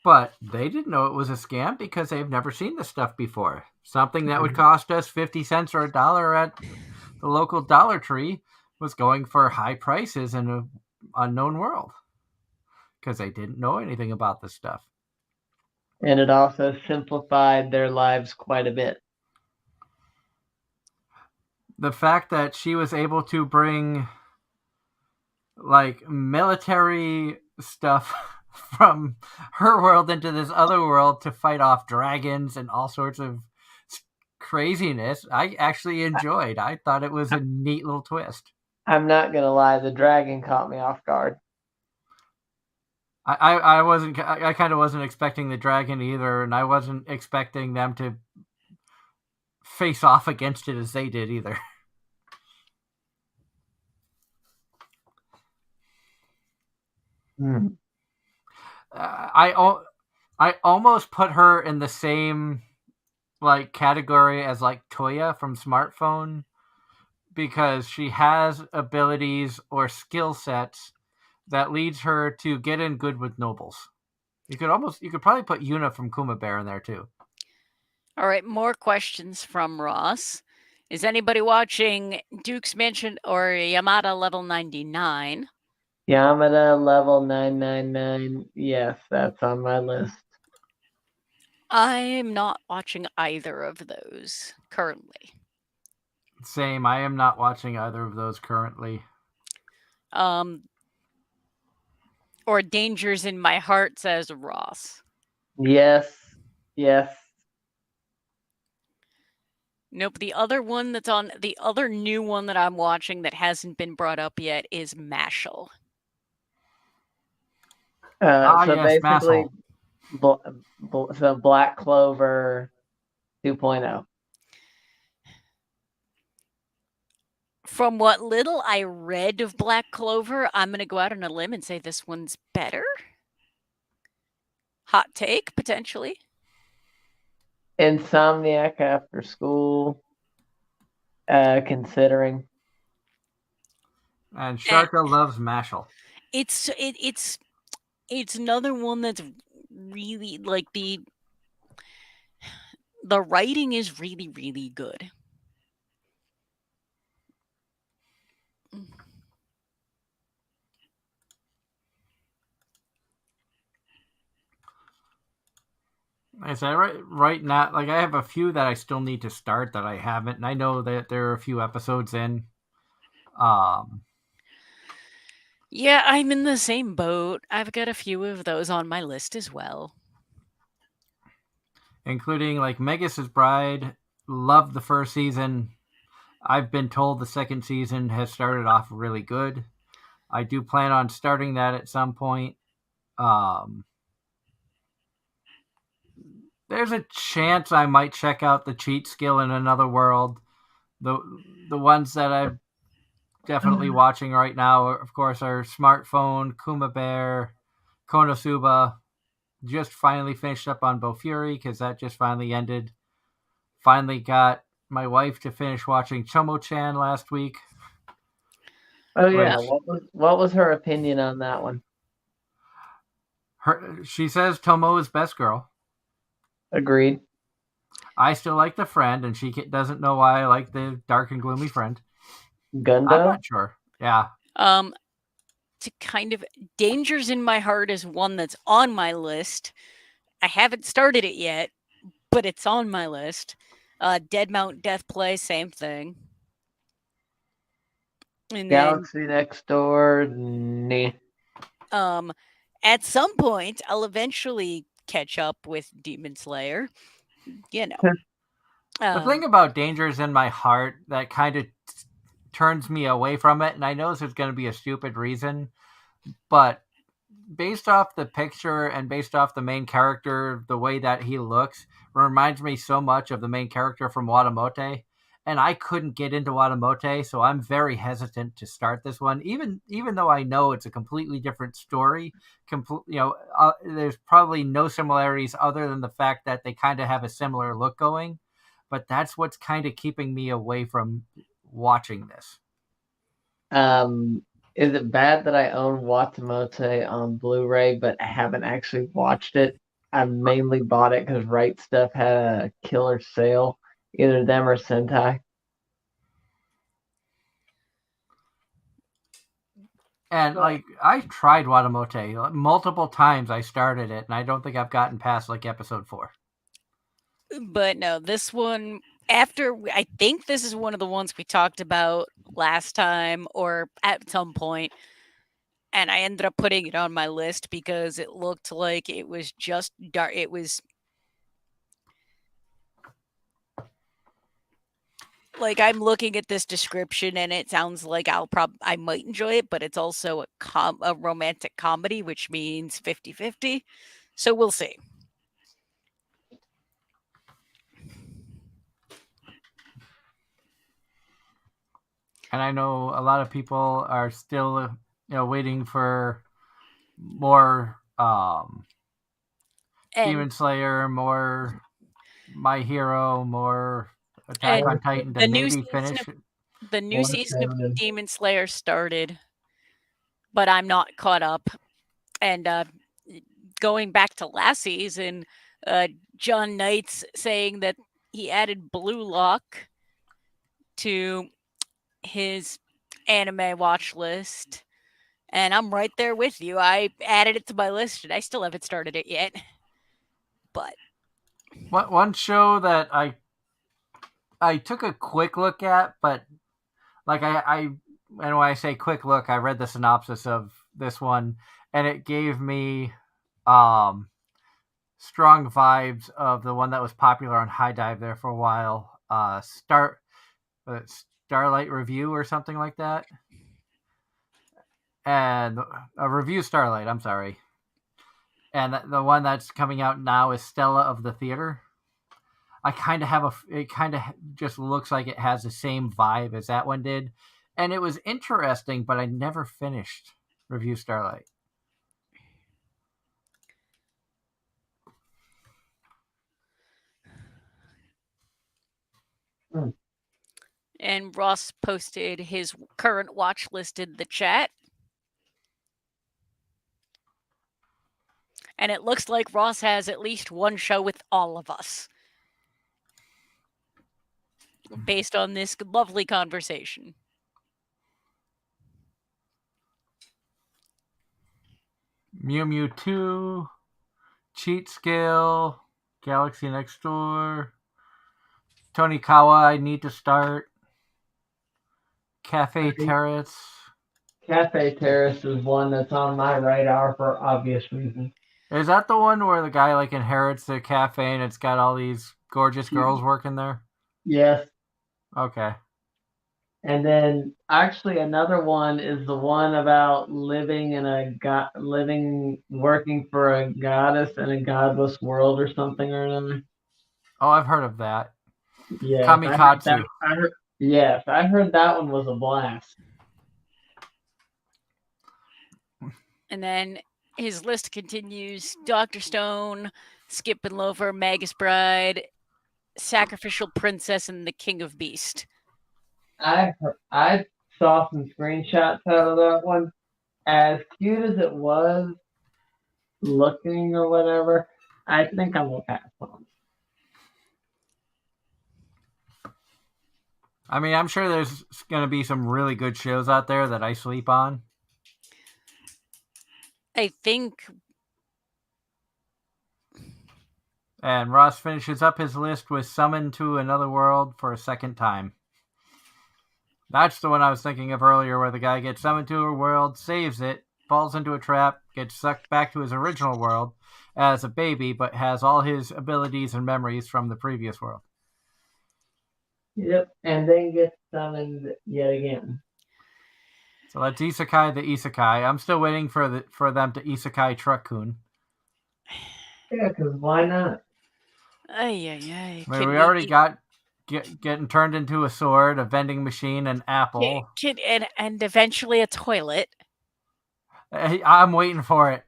But they didn't know it was a scam because they've never seen this stuff before. Something that would cost us 50 cents or $1 at the local Dollar Tree was going for high prices in an unknown world because they didn't know anything about this stuff. And it also simplified their lives quite a bit. The fact that she was able to bring like military stuff from her world into this other world to fight off dragons and all sorts of craziness, I actually enjoyed. I thought it was a neat little twist. I'm not gonna lie, the dragon caught me off guard. I wasn't. I kind of wasn't expecting the dragon either, and I wasn't expecting them to face off against it as they did either. Hmm. I almost put her in the same like category as like Toya from Smartphone because she has abilities or skill sets that leads her to get in good with nobles. You could probably put Yuna from Kuma Bear in there too. All right, more questions from Ross. Is anybody watching Duke's Mansion or Yamada Level 99? Yamada level 999. Yes, that's on my list. I'm not watching either of those currently. Same. I am not watching either of those currently. Or Dangers in My Heart, says Ross. Yes. Yes. Nope. The other one that's on the other new one that I'm watching that hasn't been brought up yet is Mashal. So yes, basically, Masshole. so Black Clover 2.0. From what little I read of Black Clover, I'm going to go out on a limb and say this one's better. Hot take, potentially. Insomniac after school. Considering. And Sharka loves Mashal. It's another one that's really like the writing is really, really good. I said right now, like I have a few that I still need to start that I haven't, and I know that there are a few episodes in. Yeah, I'm in the same boat. I've got a few of those on my list as well. Including like Megas' Bride. Loved the first season. I've been told the second season has started off really good. I do plan on starting that at some point. There's a chance I might check out the cheat skill in Another World. The ones that I'm definitely watching right now, of course, are Smartphone, Kuma Bear, Konosuba. Just finally finished up on Bofuri because that just finally ended. Finally got my wife to finish watching Chomo-chan last week. Oh yeah, what was her opinion on that one? She says Tomo is best girl. Agreed. I still like the friend, and she doesn't know why I like the dark and gloomy friend. Gundo? I'm not sure. Yeah. To kind of Dangers in My Heart is one that's on my list. I haven't started it yet, but it's on my list. Dead Mount Death Play, same thing. And Galaxy Next Door, nah. At some point, I'll eventually catch up with Demon Slayer. You know. The thing about Dangers in My Heart that kind of turns me away from it, and I know this is going to be a stupid reason, but based off the picture and based off the main character, the way that he looks reminds me so much of the main character from Watamote. And I couldn't get into Watamote, so I'm very hesitant to start this one, even though I know it's a completely different story. There's probably no similarities other than the fact that they kind of have a similar look going. But that's what's kind of keeping me away from watching this. Is it bad that I own Watamote on Blu-ray but haven't actually watched it? I mainly bought it because Right Stuff had a killer sale, either them or Sentai. And like I tried Watamote multiple times. I started it, and I don't think I've gotten past like episode 4. But no, this one, after I think this is one of the ones we talked about last time or at some point, and I ended up putting it on my list because it looked like it was just dark. It was like I'm looking at this description and it sounds like I might enjoy it, but it's also a romantic comedy, which means 50-50. So we'll see. And I know a lot of people are still, waiting for more Demon Slayer, more My Hero, more Attack on Titan to maybe finish it. The new season of Demon Slayer started, but I'm not caught up. And going back to last season, John Knight's saying that he added Blue Lock to his anime watch list. And I'm right there with you. I added it to my list and I still haven't started it yet. But one show that I took a quick look at, but like and when I say quick look, I read the synopsis of this one, and it gave me strong vibes of the one that was popular on High Dive there for a while. Starlight Review or something like that. And a Review Starlight, I'm sorry. And the one that's coming out now is Stella of the Theater. It kind of just looks like it has the same vibe as that one did. And it was interesting, but I never finished Review Starlight. And Ross posted his current watch list in the chat. And it looks like Ross has at least one show with all of us, based on this lovely conversation. Mew Mew 2, Cheat Scale, Galaxy Next Door, Tonikawa, I need to start, Cafe Terrace. Cafe Terrace is one that's on my radar for obvious reasons. Is that the one where the guy like inherits the cafe and it's got all these gorgeous girls working there? Yes. Okay. And then actually another one is the one about living working for a goddess in a godless world or something or another. Oh, I've heard of that. Yeah. Kamikatsu. I heard that one was a blast. And then his list continues: Dr. Stone, Skip and Loafer, Magus Bride, Sacrificial Princess, and The King of Beast. I saw some screenshots out of that one. As cute as it was looking or whatever, I think I'm gonna pass on. I mean, I'm sure there's going to be some really good shows out there that I sleep on. I think. And Ross finishes up his list with Summoned to Another World for a second time. That's the one I was thinking of earlier, where the guy gets summoned to a world, saves it, falls into a trap, gets sucked back to his original world as a baby, but has all his abilities and memories from the previous world. Yep, and then gets summoned yet again. So that's Isekai the Isekai. I'm still waiting for them to Isekai Truck-kun. Yeah, because why not? Ay. I mean, we already got getting turned into a sword, a vending machine, an apple. And eventually a toilet. I'm waiting for it.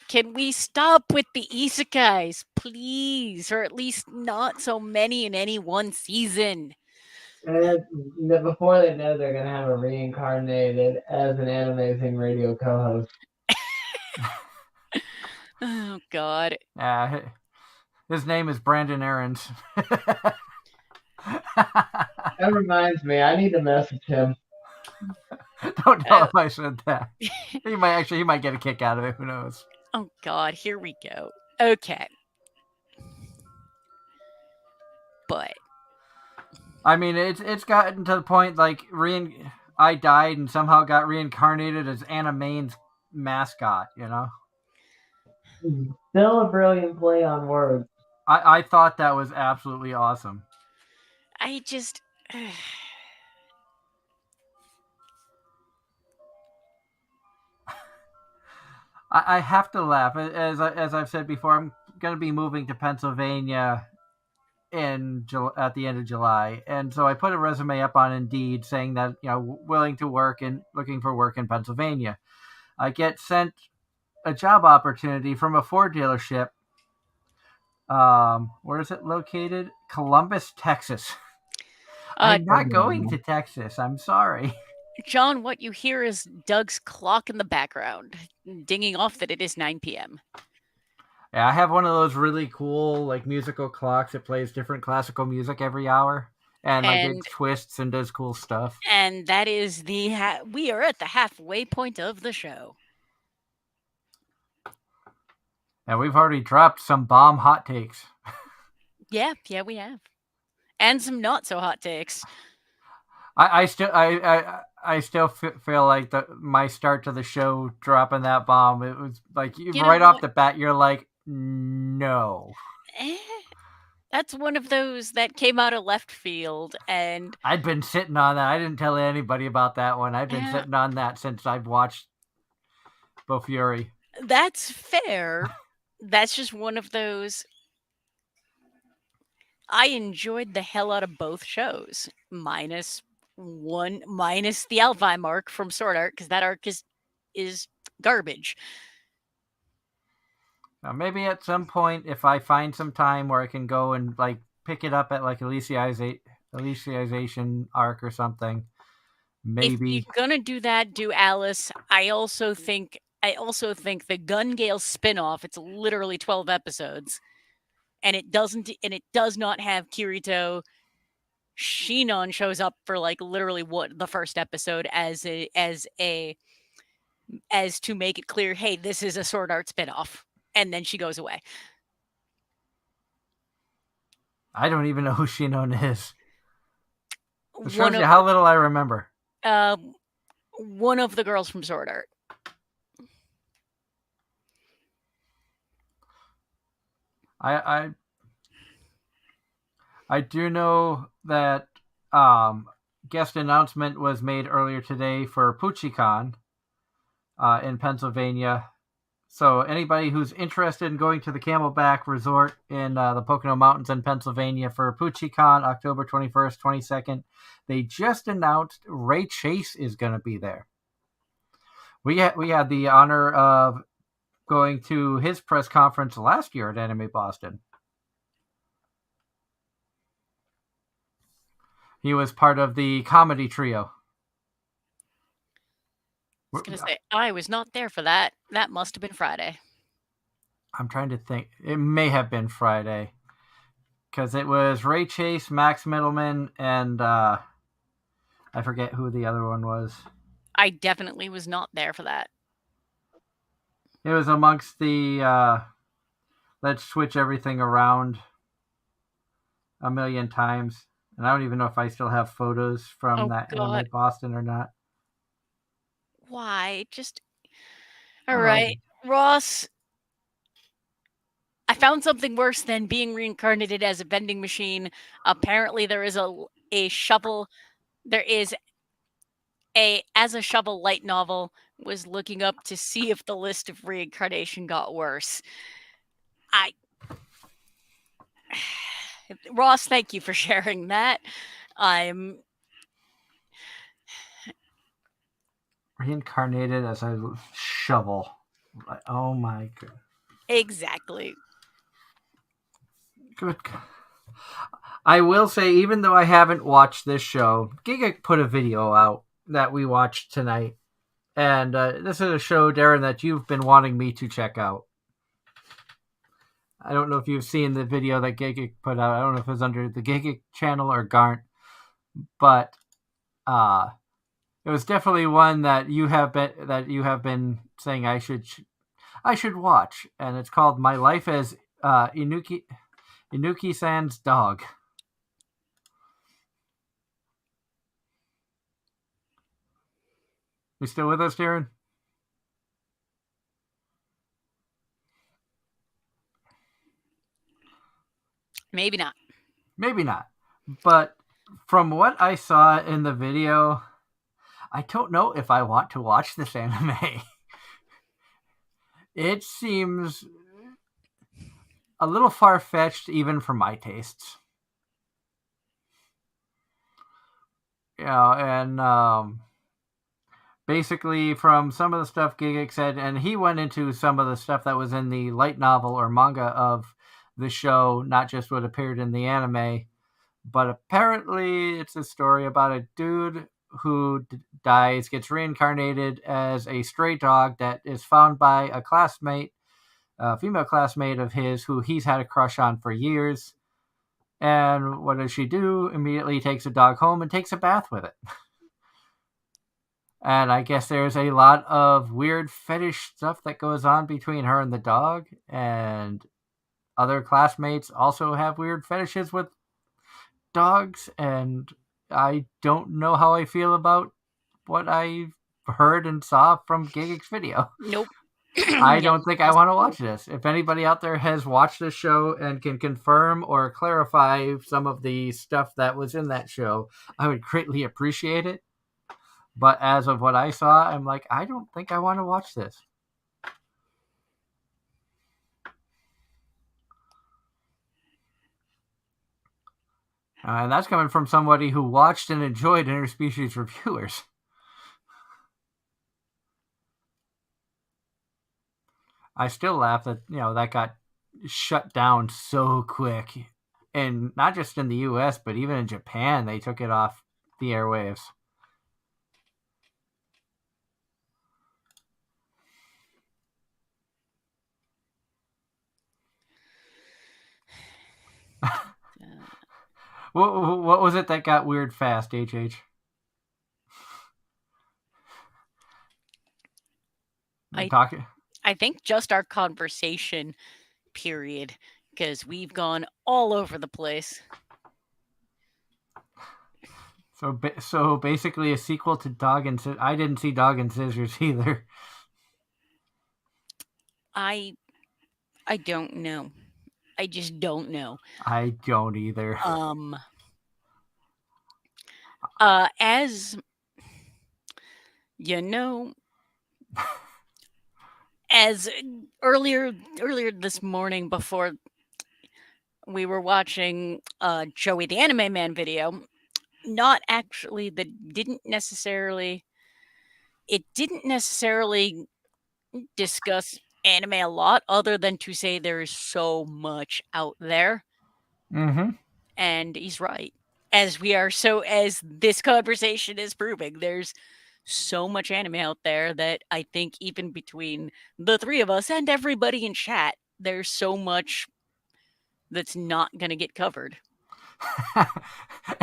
Can we stop with the isekais, please? Or at least not so many in any one season. And before they know, they're gonna have a reincarnated as an Anime-Zing radio co-host. Oh God. His name is Brandon Aarons. That reminds me, I need to message him. Don't tell him I said that. He might get a kick out of it. Who knows? Oh God, here we go. Okay. But I mean, it's gotten to the point like I died and somehow got reincarnated as Anime-Zing's mascot. You know, Still a brilliant play on words. I thought that was absolutely awesome. I just I have to laugh as I've said before. I'm going to be moving to Pennsylvania at the end of July, and so I put a resume up on Indeed saying that willing to work and looking for work in Pennsylvania. I get sent a job opportunity from a Ford dealership. Where is it located? Columbus, Texas. I'm not going to Texas. I'm sorry. John, what you hear is Doug's clock in the background, dinging off that it is 9 p.m. Yeah, I have one of those really cool like musical clocks that plays different classical music every hour, and like it twists and does cool stuff. And that is we are at the halfway point of the show. And we've already dropped some bomb hot takes. Yeah, we have, and some not so hot takes. I still feel like my start to the show dropping that bomb. It was like right off the bat, you're like, no. That's one of those that came out of left field, and I'd been sitting on that. I didn't tell anybody about that one. I've been sitting on that since I've watched Fury. That's fair. That's just one of those. I enjoyed the hell out of both shows, minus the Alvi arc from Sword Art, because that arc is garbage. Now, maybe at some point, if I find some time where I can go and like pick it up at like Alicization arc or something, maybe. If you're gonna do that, do Alice. I also think the Gun Gale spinoff. It's literally 12 episodes, and it does not have Kirito. Shinon shows up for like literally the first episode as to make it clear, hey, this is a Sword Art spinoff. And then she goes away. I don't even know who Shinon is. It shows you how little I remember. One of the girls from Sword Art. I do know that guest announcement was made earlier today for PuchiCon in Pennsylvania. So anybody who's interested in going to the Camelback Resort in the Pocono Mountains in Pennsylvania for PuchiCon, October 21st, 22nd, they just announced Ray Chase is going to be there. We had the honor of going to his press conference last year at Anime Boston. He was part of the comedy trio. I was going to say, I was not there for that. That must have been Friday. I'm trying to think. It may have been Friday. Because it was Ray Chase, Max Middleman, and I forget who the other one was. I definitely was not there for that. It was amongst the let's switch everything around a million times. And I don't even know if I still have photos from that Anime Boston or not. Why? Just... All right. Ross, I found something worse than being reincarnated as a vending machine. Apparently there is a shovel. There is As a Shovel light novel. Was looking up to see if the list of reincarnation got worse. Ross, thank you for sharing that. I'm reincarnated as a shovel. Oh my god. Exactly. Good God. I will say, even though I haven't watched this show, Giga put a video out that we watched tonight. And this is a show, Darren, that you've been wanting me to check out. I don't know if you've seen the video that Giga put out. I don't know if it was under the Giga channel or Garnt, but it was definitely one that you have been saying I should watch, and it's called My Life as Inuki-san's Dog. You still with us, Darren? Maybe not. Maybe not. But from what I saw in the video, I don't know if I want to watch this anime. It seems a little far-fetched even for my tastes. And basically from some of the stuff Gigic said, and he went into some of the stuff that was in the light novel or manga of the show, not just what appeared in the anime, but apparently it's a story about a dude who dies, gets reincarnated as a stray dog that is found by a classmate, a female classmate of his who he's had a crush on for years. And what does she do? Immediately takes a dog home and takes a bath with it. And I guess there's a lot of weird fetish stuff that goes on between her and the dog. And other classmates also have weird fetishes with dogs. And I don't know how I feel about what I heard and saw from Gigic's video. Nope. I don't think I want to watch this. If anybody out there has watched this show and can confirm or clarify some of the stuff that was in that show, I would greatly appreciate it. But as of what I saw, I'm like, I don't think I want to watch this. And that's coming from somebody who watched and enjoyed interspecies reviewers. I still laugh that, that got shut down so quick. And not just in the US, but even in Japan, they took it off the airwaves. What was it that got weird fast, HH? I think just our conversation period, because we've gone all over the place. So basically a sequel to Dog and Scissors. I didn't see Dog and Scissors either. I don't know. I just don't know. I don't either. As you know, as earlier this morning before we were watching Joey the Anime Man video, not actually that didn't necessarily discuss anime a lot, other than to say there's so much out there. Mm-hmm. And he's right. As this conversation is proving, there's so much anime out there that I think even between the three of us and everybody in chat, there's so much that's not going to get covered.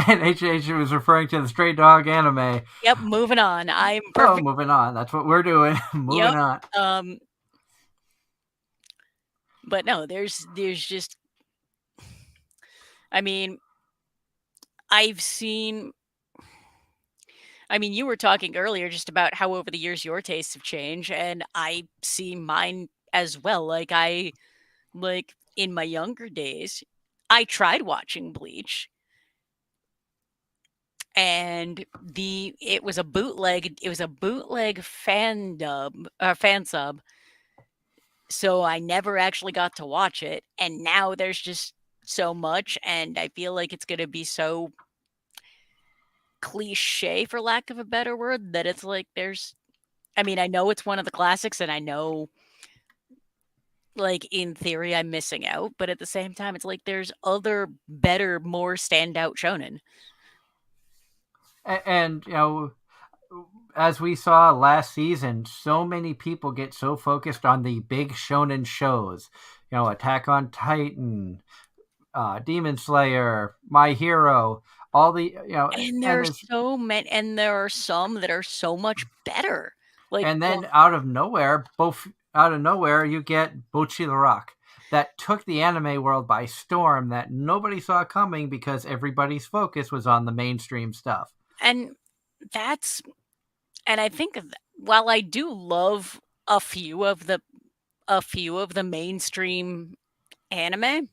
And HH was referring to the Stray Dog anime. Yep, moving on. I'm perfect. Moving on. That's what we're doing. Moving on. But no, there's just, I mean, you were talking earlier just about how over the years your tastes have changed, and I see mine as well. Like in my younger days, I tried watching Bleach, and it was a bootleg fan sub. So I never actually got to watch it, and now there's just so much, and I feel like it's going to be so cliche, for lack of a better word, that it's like I know it's one of the classics, and I know like, in theory, I'm missing out, but at the same time, it's like there's other better, more standout shonen. And as we saw last season, so many people get so focused on the big shonen shows, Attack on Titan, Demon Slayer, My Hero, all the And and there's there's so many, and there are some that are so much better. Like, and then out of nowhere, you get Bocchi the Rock that took the anime world by storm that nobody saw coming because everybody's focus was on the mainstream stuff. and that's and I think while I do love a few of the mainstream anime,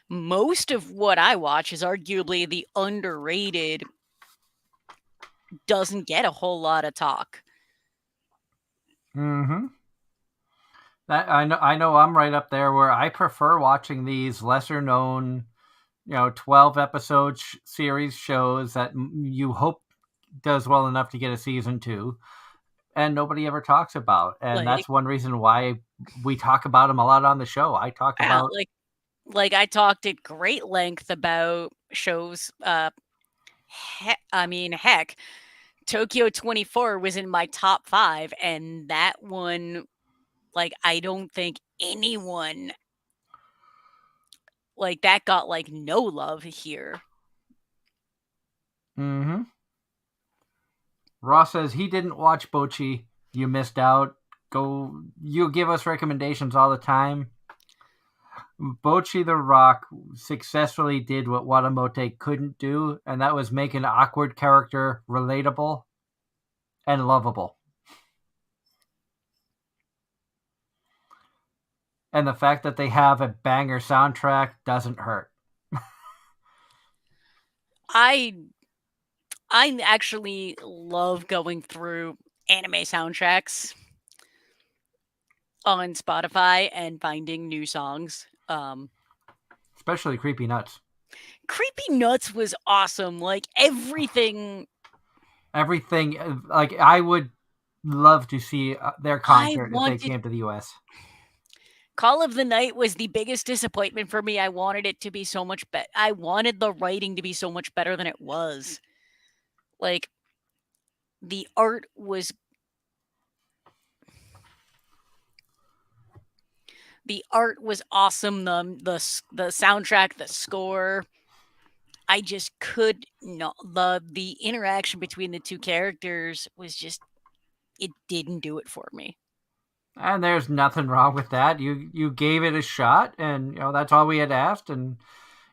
most of what I watch is arguably the underrated, doesn't get a whole lot of talk. Mm-hmm. That I know I'm right up there where I prefer watching these lesser known, 12 episode series shows that you hope does well enough to get a season 2 and nobody ever talks about. And Like, that's one reason why we talk about them a lot on the show. I talk yeah, about I talked at great length about shows. Heck, Tokyo 24 was in my top 5, and that one, like, I don't think anyone like that got like no love here. mm-hmm. Ross says he didn't watch Bocchi. You missed out. You give us recommendations all the time. Bocchi the Rock successfully did what Watamote couldn't do, and that was make an awkward character relatable and lovable. And the fact that they have a banger soundtrack doesn't hurt. I I actually love going through anime soundtracks on Spotify and finding new songs. Especially Creepy Nuts. Creepy Nuts was awesome. Like everything, Everything, like, I would love to see their I concert if they wanted came to the US. Call of the Night was the biggest disappointment for me. I wanted it to be so much better. I wanted the writing to be so much better than it was. Like the art was awesome. The soundtrack, the score. I just could not. The interaction between the two characters was just, it didn't do it for me. And there's nothing wrong with that. You gave it a shot, and that's all we had asked. And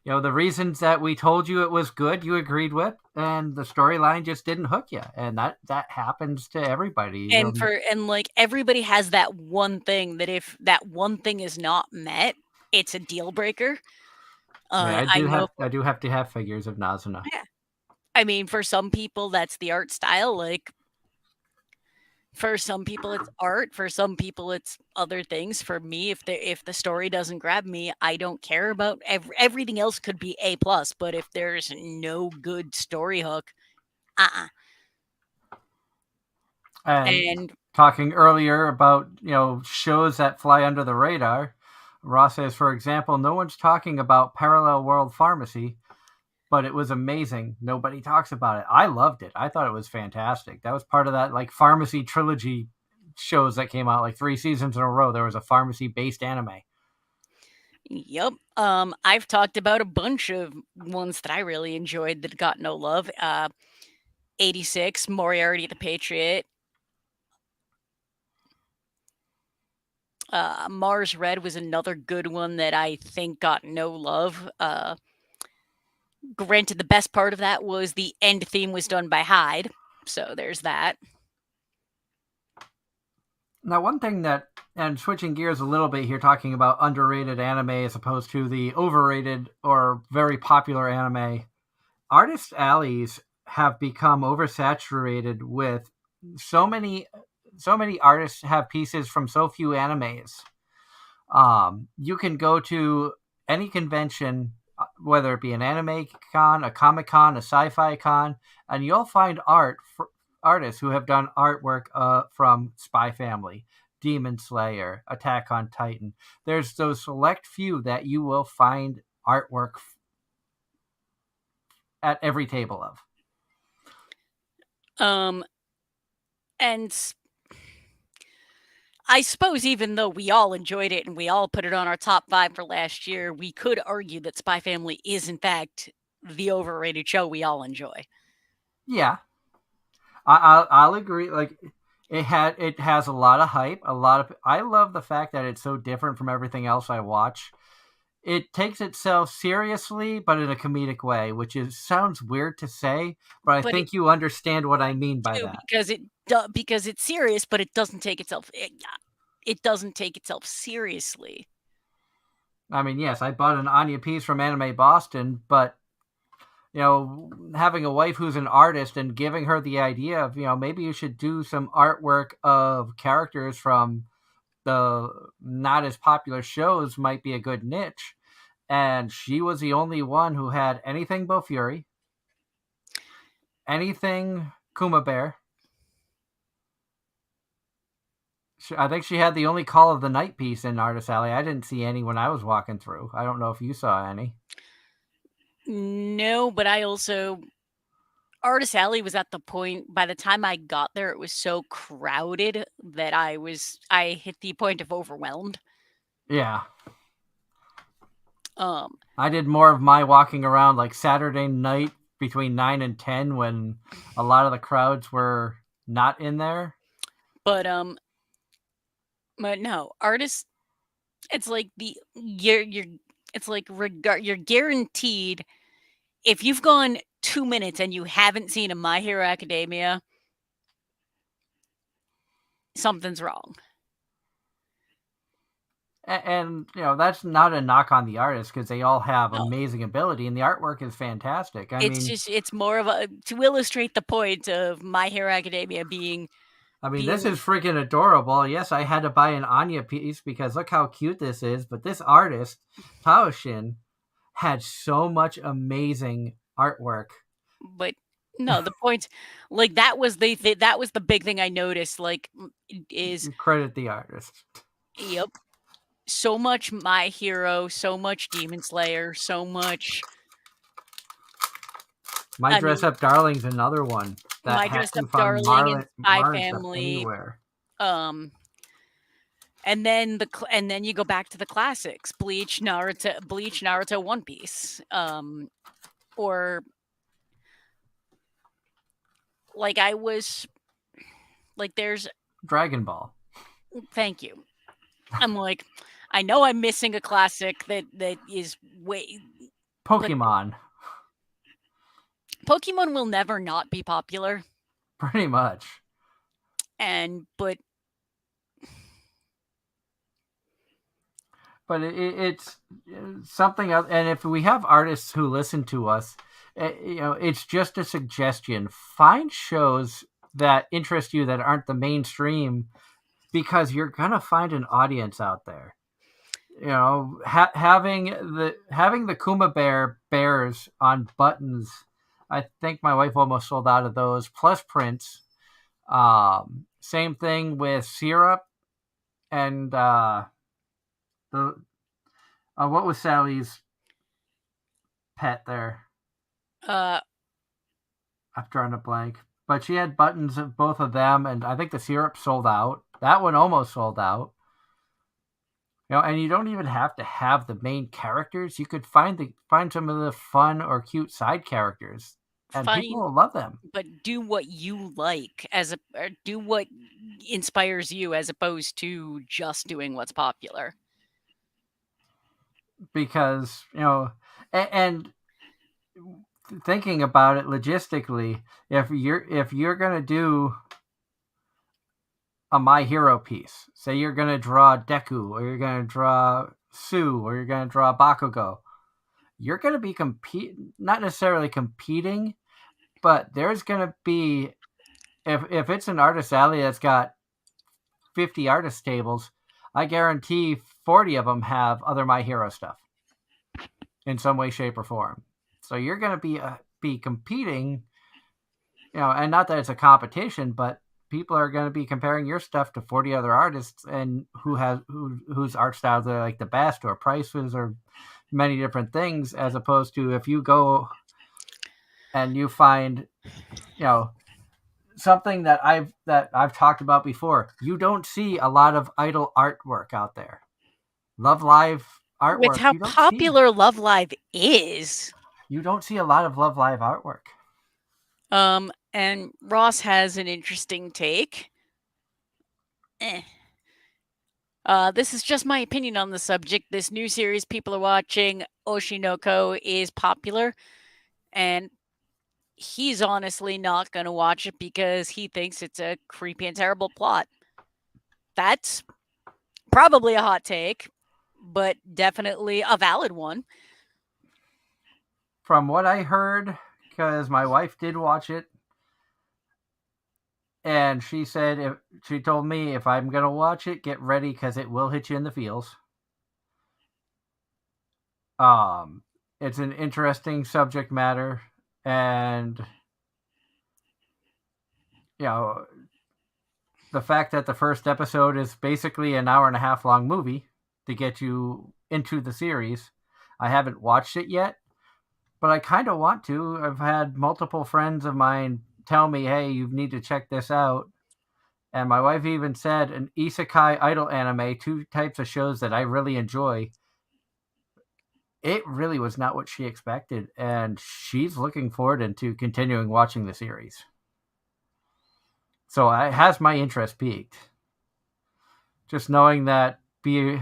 the reasons that we told you it was good, you agreed with, and the storyline just didn't hook you, and that happens to everybody. And like everybody has that one thing that if that one thing is not met, it's a deal breaker. Yeah, I know. I do have to have figures of Nazuna. Yeah. I mean, for some people, that's the art style. Like, for some people, it's art. For some people, it's other things. For me, if the story doesn't grab me, I don't care about everything else. Could be A+, but if there's no good story hook, uh-uh. And talking earlier about shows that fly under the radar, Ross says, for example, no one's talking about Parallel World Pharmacy, but it was amazing. Nobody talks about it. I loved it. I thought it was fantastic. That was part of that like pharmacy trilogy shows that came out like 3 seasons in a row. There was a pharmacy based anime. Yep. I've talked about a bunch of ones that I really enjoyed that got no love. 86, Moriarty the Patriot. Mars Red was another good one that I think got no love. Granted, the best part of that was the end theme was done by Hyde, so there's that. Now, one thing that, and switching gears a little bit here, talking about underrated anime as opposed to the overrated or very popular anime, artist alleys have become oversaturated with so many artists have pieces from so few animes. You can go to any convention, whether it be an anime con, a comic con, a sci-fi con, and you'll find artists who have done artwork from Spy Family, Demon Slayer, Attack on Titan. There's those select few that you will find artwork at every table of. And I suppose even though we all enjoyed it and we all put it on our top 5 for last year, we could argue that Spy Family is in fact the overrated show we all enjoy. Yeah, I'll agree. Like it has a lot of hype. I love the fact that it's so different from everything else I watch. It takes itself seriously, but in a comedic way, which sounds weird to say, but I But think you understand what I mean by too, that. because it's serious, but it doesn't take itself seriously. I mean, yes, I bought an Anya piece from Anime Boston, but having a wife who's an artist and giving her the idea of, maybe you should do some artwork of characters from the not as popular shows might be a good niche. And she was the only one who had anything Bo Fury, anything Kuma Bear. I think she had the only Call of the Night piece in Artist Alley. I didn't see any when I was walking through. I don't know if you saw any. No, but I also Artist Alley was at the point, by the time I got there, it was so crowded that I hit the point of overwhelmed. Yeah. Um, I did more of my walking around like Saturday night between 9 and 10 when a lot of the crowds were not in there. But no, artists, it's like you're guaranteed if you've gone 2 minutes and you haven't seen a My Hero Academia, something's wrong. And that's not a knock on the artists because they all have amazing ability and the artwork is fantastic. It's more of to illustrate the point of My Hero Academia being. This is freaking adorable. Yes, I had to buy an Anya piece because look how cute this is. But this artist, Taoshin, had so much amazing artwork. But no, the point, like that was the big thing I noticed. Like, is credit the artist. Yep, so much My Hero, so much Demon Slayer, so much. My Dress Up Darling's another one. My Dress Up Darling and Spy Family. Anywhere. And then you go back to the classics: Bleach, Naruto, One Piece, or like I was like there's Dragon Ball. Thank you. I'm like, I know I'm missing a classic that is way Pokemon. Pokemon will never not be popular. Pretty much. But it's something else. And if we have artists who listen to us, it's just a suggestion. Find shows that interest you that aren't the mainstream because you're going to find an audience out there. Having the Kuma bears on buttons, I think my wife almost sold out of those, plus prints. Same thing with Syrup and what was Sally's pet there? I'm drawing a blank. But she had buttons of both of them, and I think the Syrup sold out. That one almost sold out. And you don't even have to have the main characters. You could find some of the fun or cute side characters, and people will love them. But do what you like, or do what inspires you, as opposed to just doing what's popular. Because and thinking about it logistically, if you're gonna do a My Hero piece, say you're gonna draw Deku, or you're gonna draw Sue, or you're gonna draw Bakugo, you're gonna be not necessarily competing, but there's gonna be, if it's an Artist Alley that's got 50 artist tables, I guarantee 40 of them have other My Hero stuff in some way, shape, or form. So you're going to be competing, and not that it's a competition, but people are going to be comparing your stuff to 40 other artists and whose art styles are like the best or prices or many different things, as opposed to if you go and you find, something that I've talked about before. You don't see a lot of idol artwork out there. Love Live With artwork, how popular Love Live is. You don't see a lot of Love Live artwork. And Ross has an interesting take. This is just my opinion on the subject. This new series people are watching, Oshinoko, is popular, and he's honestly not going to watch it because he thinks it's a creepy and terrible plot. That's probably a hot take, but definitely a valid one. From what I heard, because my wife did watch it, and she told me if I'm going to watch it, get ready because it will hit you in the feels. It's an interesting subject matter, and the fact that the first episode is basically an hour and a half long movie to get you into the series. I haven't watched it yet, but I kind of want to. I've had multiple friends of mine tell me, hey, you need to check this out. And my wife even said an isekai idol anime, 2 types of shows that I really enjoy. It really was not what she expected, and she's looking forward into continuing watching the series. So it has my interest peaked. Just knowing that be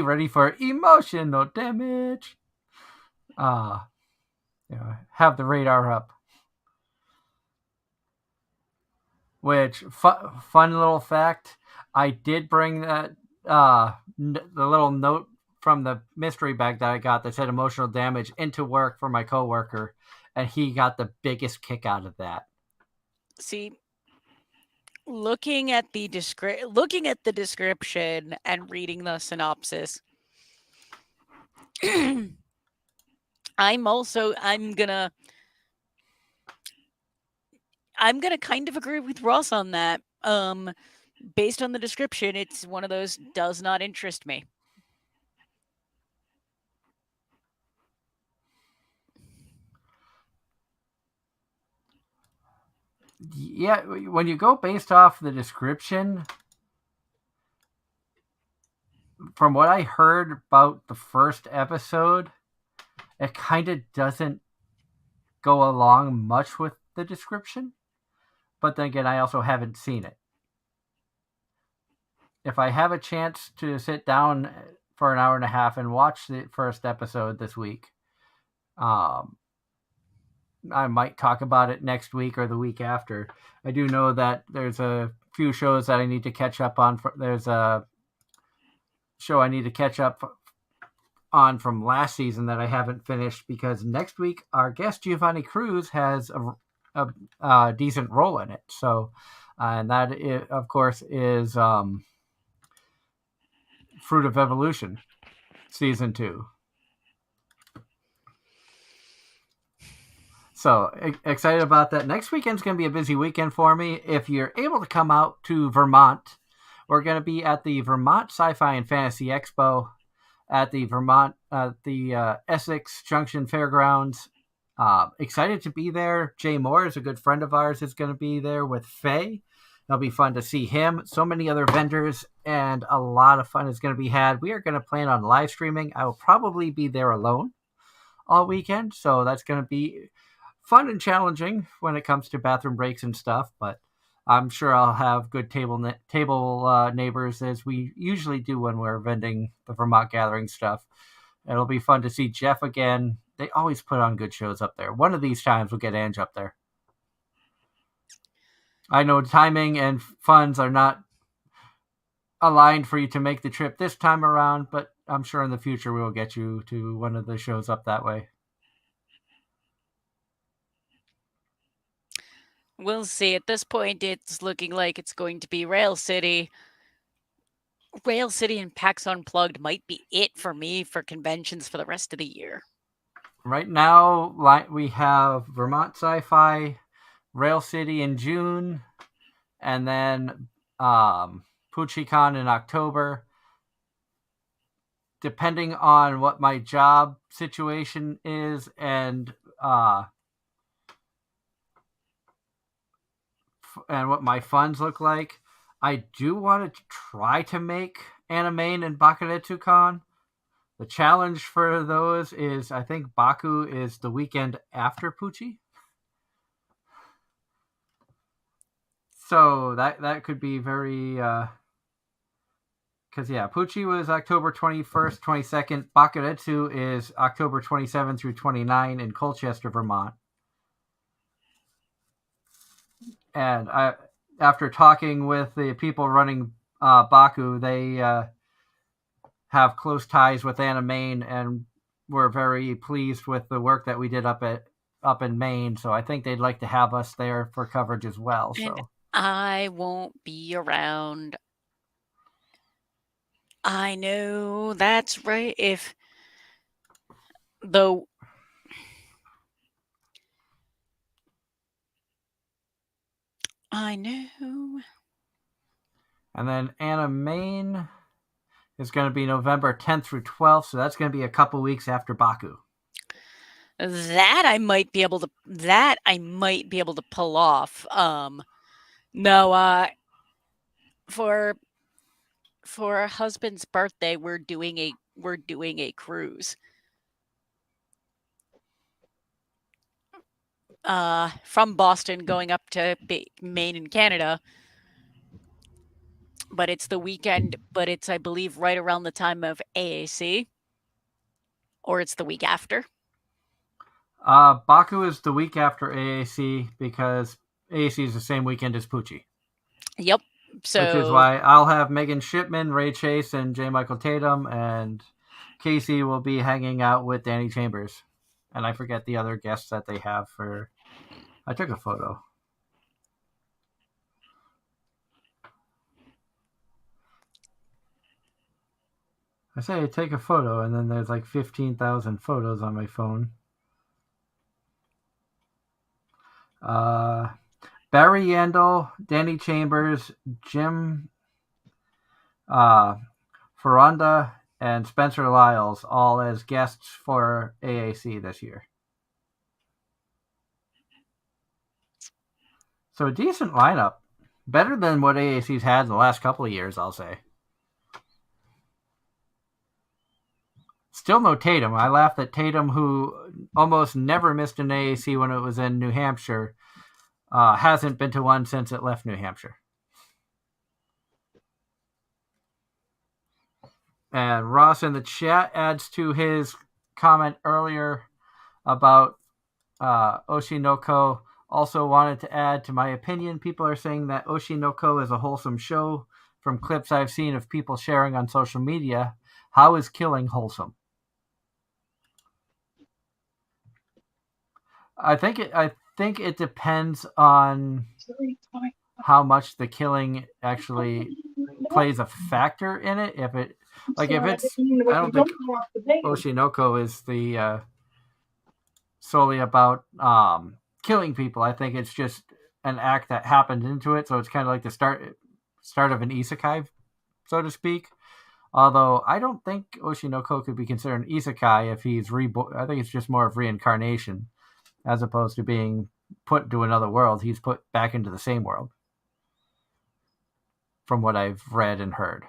ready for emotional damage. Have the radar up. Which fun little fact, I did bring that the little note from the mystery bag that I got that said emotional damage into work for my coworker, and he got the biggest kick out of that. See, looking at the description and reading the synopsis, I'm gonna kind of agree with Ross on that. Based on the description, it's one of those does not interest me. Yeah, when you go based off the description, from what I heard about the first episode, it kind of doesn't go along much with the description. But then again, I also haven't seen it. If I have a chance to sit down for an hour and a half and watch the first episode this week, I might talk about it next week or the week after. I do know that there's a few shows that I need to catch up on. There's a show I need to catch up on from last season that I haven't finished, because next week our guest Giovanni Cruz has a decent role in it. So, and that of course is Fruit of Evolution, season 2. So excited about that. Next weekend's going to be a busy weekend for me. If you're able to come out to Vermont, we're going to be at the Vermont Sci-Fi and Fantasy Expo at the Essex Junction Fairgrounds. Excited to be there. Jay Moore is a good friend of ours, is going to be there with Faye. It'll be fun to see him. So many other vendors, and a lot of fun is going to be had. We are going to plan on live streaming. I will probably be there alone all weekend, so that's going to be fun and challenging when it comes to bathroom breaks and stuff, but I'm sure I'll have good table neighbors, as we usually do when we're vending the Vermont Gathering stuff. It'll be fun to see Jeff again. They always put on good shows up there. One of these times we'll get Ange up there. I know timing and funds are not aligned for you to make the trip this time around, but I'm sure in the future we will get you to one of the shows up that way. We'll see. At this point, it's looking like it's going to be Rail City. Rail City and PAX Unplugged might be it for me for conventions for the rest of the year. Right now, we have Vermont Sci-Fi, Rail City in June, and then Puchicon in October. Depending on what my job situation is and what my funds look like, I do want to try to make Anime-Zing and Bakuretsu-Con. The challenge for those is I think Baku is the weekend after Pucci. So that could be very... Because, Pucci was October 21st, 22nd. Bakuretsu is October 27 through 29 in Colchester, Vermont. And after talking with the people running Baku, they have close ties with Anime-Zing and were very pleased with the work that we did up in Maine. So I think they'd like to have us there for coverage as well. And so I won't be around. I know, that's right. Though I know. And then Anime-Zing is going to be November 10th through 12th, so that's going to be a couple weeks after Baku. That I might be able to pull off. No, for a husband's birthday, we're doing a cruise. From Boston going up to Maine and Canada. But it's the weekend, but it's, I believe, right around the time of AAC. Or it's the week after. Baku is the week after AAC because AAC is the same weekend as Pucci. Yep. So, which is why I'll have Megan Shipman, Ray Chase, and J. Michael Tatum, and Casey will be hanging out with Danny Chambers. And I forget the other guests that they have for... I took a photo. I say I take a photo, and then there's like 15,000 photos on my phone. Barry Yandel, Danny Chambers, Jim Ferranda, and Spencer Lyles, all as guests for AAC this year. So a decent lineup. Better than what AAC's had in the last couple of years, I'll say. Still no Tatum. I laughed at Tatum, who almost never missed an AAC when it was in New Hampshire. Hasn't been to one since it left New Hampshire. And Ross in the chat adds to his comment earlier about Oshinoko. Also wanted to add, to my opinion, people are saying that Oshinoko is a wholesome show from clips I've seen of people sharing on social media. How is killing wholesome? I think it depends on how much the killing actually plays a factor in it. If it's, I don't think Oshinoko is the solely about killing people. I think it's just an act that happened into it, so it's kind of like the start of an isekai, so to speak. Although I don't think Oshinoko could be considered an isekai if he's reborn. I think it's just more of reincarnation, as opposed to being put into another world. He's put back into the same world, from what I've read and heard.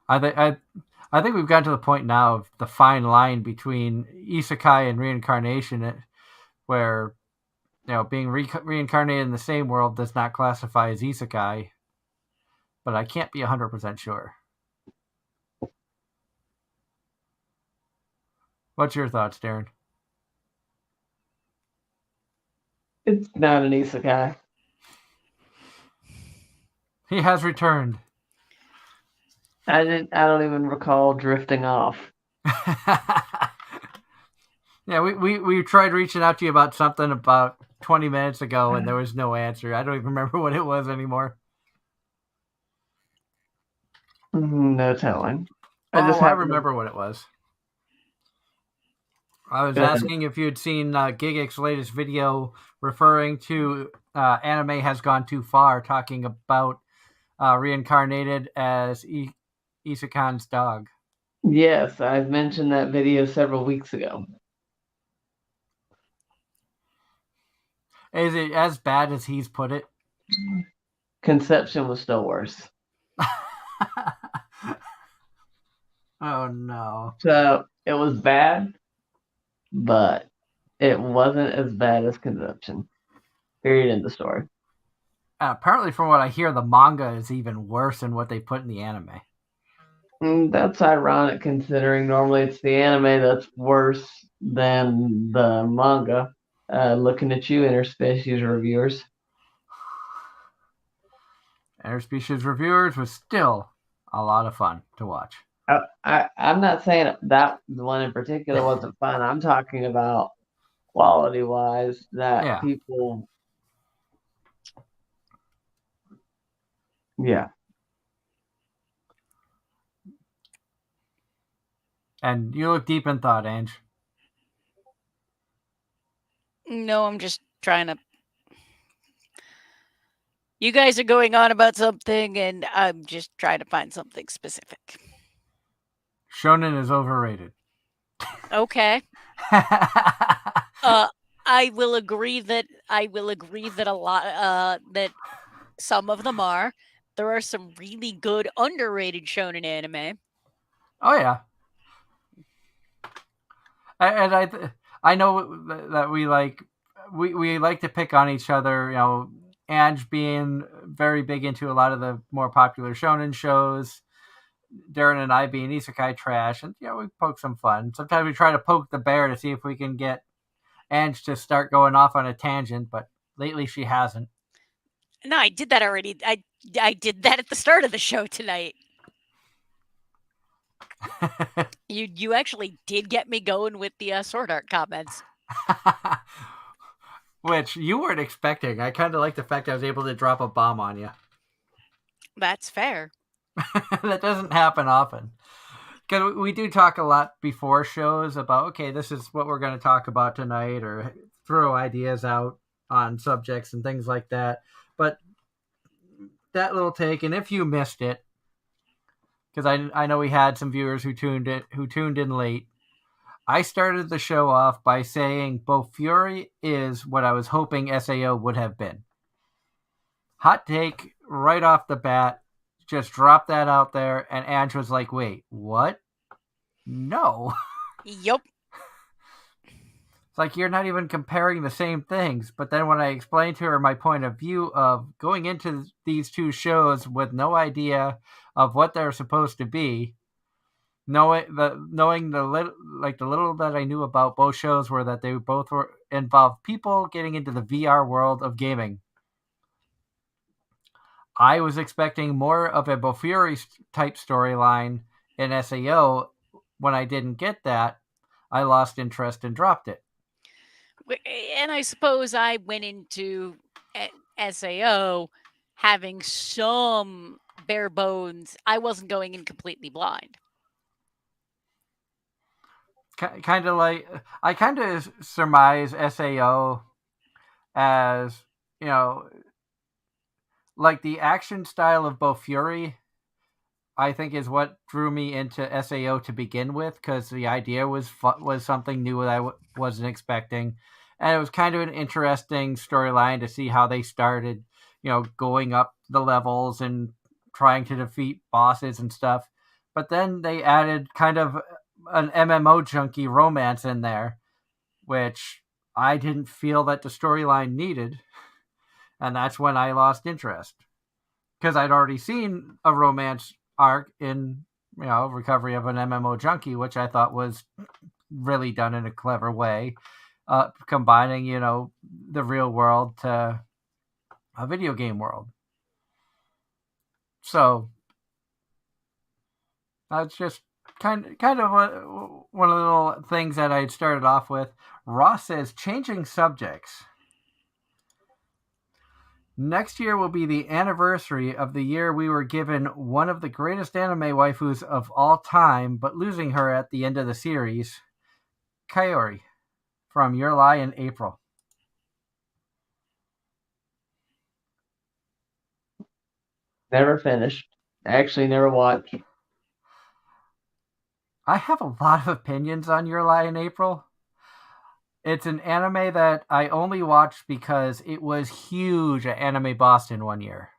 I think we've gotten to the point now of the fine line between isekai and reincarnation, where being reincarnated in the same world does not classify as isekai, but I can't be 100% sure. What's your thoughts, Darren? It's not an isekai. He has returned. I don't even recall drifting off. Yeah, we tried reaching out to you about something about 20 minutes ago, and there was no answer. I don't even remember what it was anymore. No telling. I remember what it was. I was asking if you'd seen Gigic's latest video referring to anime has gone too far, talking about reincarnated as Isakan's dog. Yes, I've mentioned that video several weeks ago. Is it as bad as he's put it? Conception was still worse. Oh no. So it was bad, but it wasn't as bad as Conception. Period. End of story. Apparently, from what I hear, the manga is even worse than what they put in the anime. That's ironic considering normally it's the anime that's worse than the manga. Looking at you, interspecies reviewers. Interspecies Reviewers was still a lot of fun to watch. I'm not saying that the one in particular wasn't fun. I'm talking about quality wise that Yeah. people. Yeah. And you look deep in thought, Ange. No, I'm just trying to. You guys are going on about something, and I'm just trying to find something specific. Shonen is overrated. Okay. I will agree that a lot that some of them are. There are some really good underrated shonen anime. Oh yeah. And I know that we like to pick on each other. You know, Ange being very big into a lot of the more popular shonen shows, Darren and I being isekai trash, and we poke some fun. Sometimes we try to poke the bear to see if we can get Ange to start going off on a tangent, but lately she hasn't. No, I did that already. I did that at the start of the show tonight. You actually did get me going with the Sword Art comments. Which you weren't expecting. I kind of like the fact I was able to drop a bomb on you. That's fair. That doesn't happen often. Because we do talk a lot before shows about, okay, this is what we're going to talk about tonight, or throw ideas out on subjects and things like that. But that little take, and if you missed it, because I know we had some viewers who tuned in late, I started the show off by saying Bofuri is what I was hoping SAO would have been. Hot take right off the bat. Just drop that out there, and Ange was like, wait, what? No. Yup. It's like you're not even comparing the same things. But then when I explained to her my point of view of going into these two shows with no idea of what they're supposed to be, knowing the little that I knew about both shows were that they both were involved people getting into the VR world of gaming. I was expecting more of a Bofuri type storyline in SAO. When I didn't get that, I lost interest and dropped it. And I suppose I went into SAO having some bare bones. I wasn't going in completely blind. Kind of like I kind of surmise SAO as like the action style of Bofuri. I think is what drew me into SAO to begin with, because the idea was something new that I wasn't expecting, and it was kind of an interesting storyline to see how they started, going up the levels and trying to defeat bosses and stuff. But then they added kind of an MMO junkie romance in there, which I didn't feel that the storyline needed, and that's when I lost interest, because I'd already seen a romance arc in Recovery of an MMO Junkie, which I thought was really done in a clever way, combining the real world to a video game world. So that's just kind of one of the little things that I started off with. Ross says, changing subjects. Next year will be the anniversary of the year we were given one of the greatest anime waifus of all time, but losing her at the end of the series. Kaori from Your Lie in April. Never finished. Actually, never watched. I have a lot of opinions on Your Lie in April. It's an anime that I only watched because it was huge at Anime Boston one year.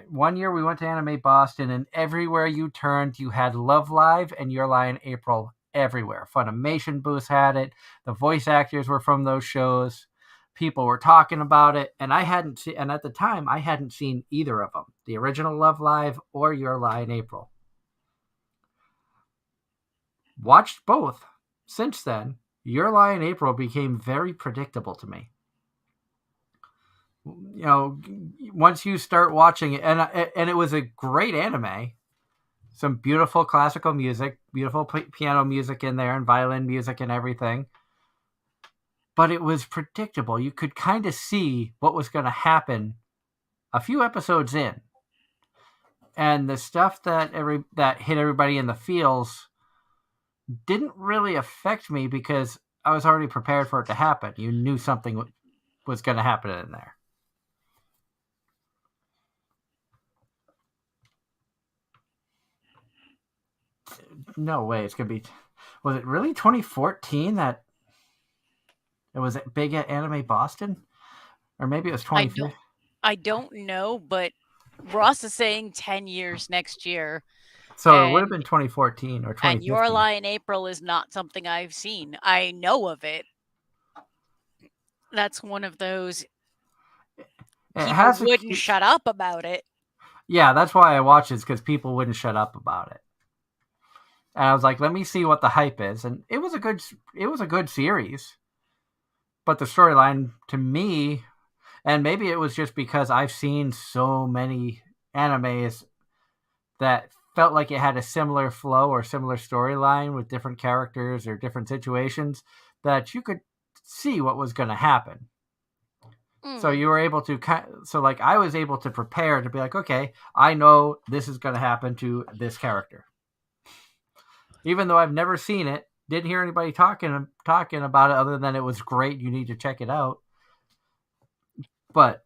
One year we went to Anime Boston, and everywhere you turned, you had Love Live and Your Lie in April everywhere. Funimation booths had it. The voice actors were from those shows. People were talking about it, and and at the time, I hadn't seen either of them, the original Love Live or Your Lie in April. Watched both. Since then, Your Lie in April became very predictable to me. Once you start watching it, and it was a great anime. Some beautiful classical music, beautiful piano music in there, and violin music and everything. But it was predictable. You could kind of see what was going to happen a few episodes in, and the stuff that hit everybody in the feels didn't really affect me because I was already prepared for it to happen. You knew something was going to happen in there. No way it's going to be... Was it really 2014 that it was big at Anime Boston? Or maybe it was 2015? I don't know, but Ross is saying 10 years next year. So it would have been 2014 or 2015. And Your Lie in April is not something I've seen. I know of it. That's one of those... People wouldn't shut up about it. Yeah, that's why I watched it, because people wouldn't shut up about it. And I was like, let me see what the hype is. And it was a good series. But the storyline, to me, and maybe it was just because I've seen so many animes that felt like it had a similar flow or similar storyline with different characters or different situations, that you could see what was going to happen. So you were able to, I was able to prepare to be like, okay, I know this is going to happen to this character. Even though I've never seen it, didn't hear anybody talking about it other than it was great, you need to check it out. But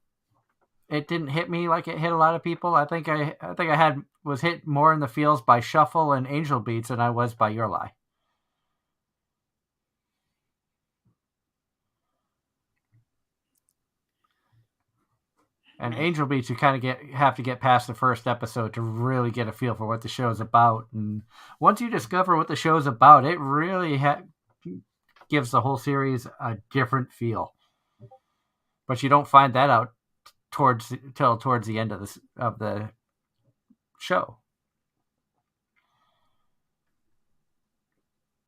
it didn't hit me like it hit a lot of people. I think I was hit more in the feels by Shuffle and Angel Beats than I was by Your Lie. And Angel Beats, you kind of have to get past the first episode to really get a feel for what the show's about. And once you discover what the show's about, it really gives the whole series a different feel. But you don't find that out towards the end of the show.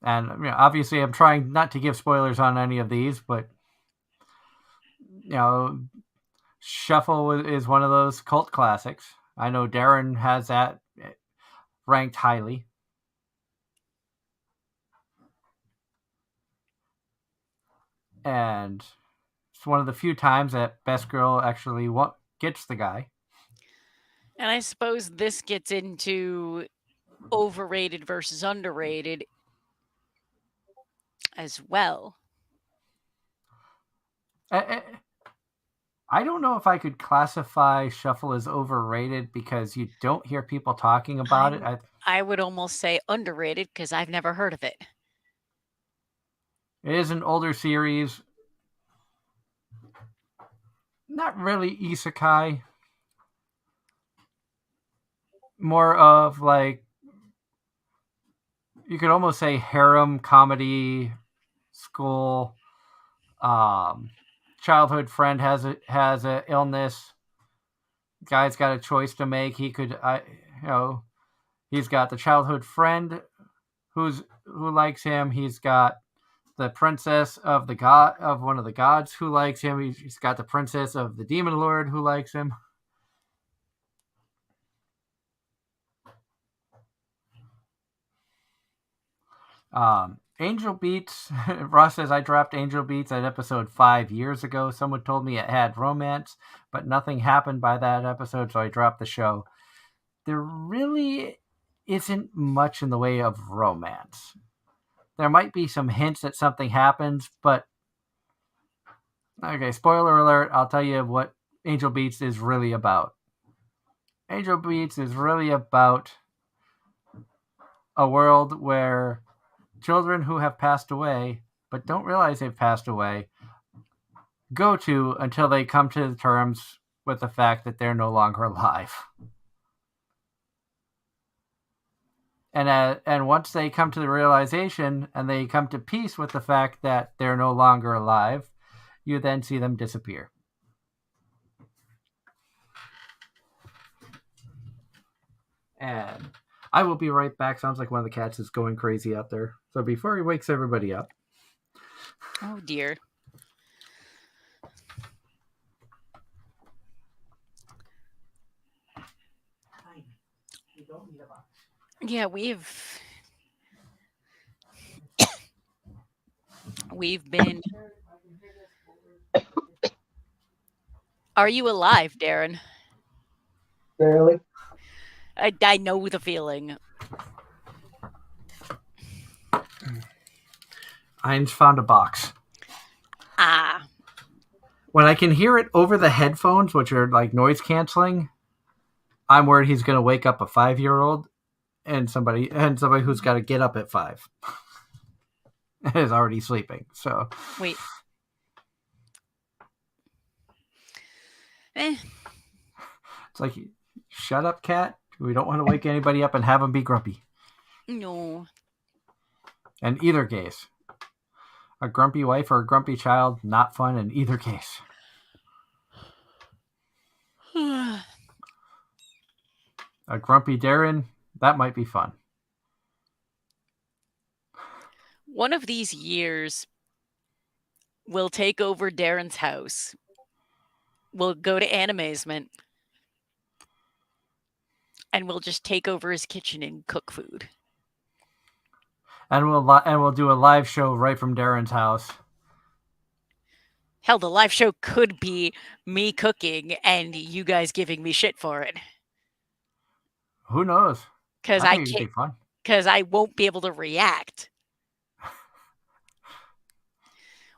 And obviously, I'm trying not to give spoilers on any of these, but Shuffle is one of those cult classics. I know Darren has that ranked highly. And it's one of the few times that Best Girl actually gets the guy. And I suppose this gets into overrated versus underrated as well. I don't know if I could classify Shuffle as overrated because you don't hear people talking about it. I would almost say underrated because I've never heard of it. It is an older series. Not really isekai. More of like, you could almost say harem comedy school. Childhood friend has a illness. Guy's got a choice to make. He's got the childhood friend who likes him. He's got the princess of one of the gods who likes him. He's got the princess of the demon lord who likes him. Angel Beats. Ross says, I dropped Angel Beats at episode 5 years ago. Someone told me it had romance, but nothing happened by that episode, so I dropped the show. There really isn't much in the way of romance. there might be some hints that something happens, but okay, spoiler alert, I'll tell you what Angel Beats is really about. Angel Beats is really about a world where children who have passed away but don't realize they've passed away go to until they come to terms with the fact that they're no longer alive. And once they come to the realization and they come to peace with the fact that they're no longer alive, you then see them disappear. And I will be right back. Sounds like one of the cats is going crazy out there. So before he wakes everybody up. Oh, dear. You don't need a box. Yeah, we've been. Are you alive, Darren? Barely. I know the feeling. Ein's found a box. Ah. When I can hear it over the headphones, which are like noise canceling, I'm worried he's going to wake up a 5-year-old and somebody who's got to get up at 5 is already sleeping. So Wait. it's like, shut up, cat. We don't want to wake anybody up and have them be grumpy. No. In either case, a grumpy wife or a grumpy child, not fun in either case. A grumpy Darren, that might be fun. One of these years, we'll take over Darren's house. We'll go to Anime-Zing, and we'll just take over his kitchen and cook food. And we'll do a live show right from Darren's house. Hell, the live show could be me cooking and you guys giving me shit for it. Who knows? Because I think it'd be fun. Because I won't be able to react.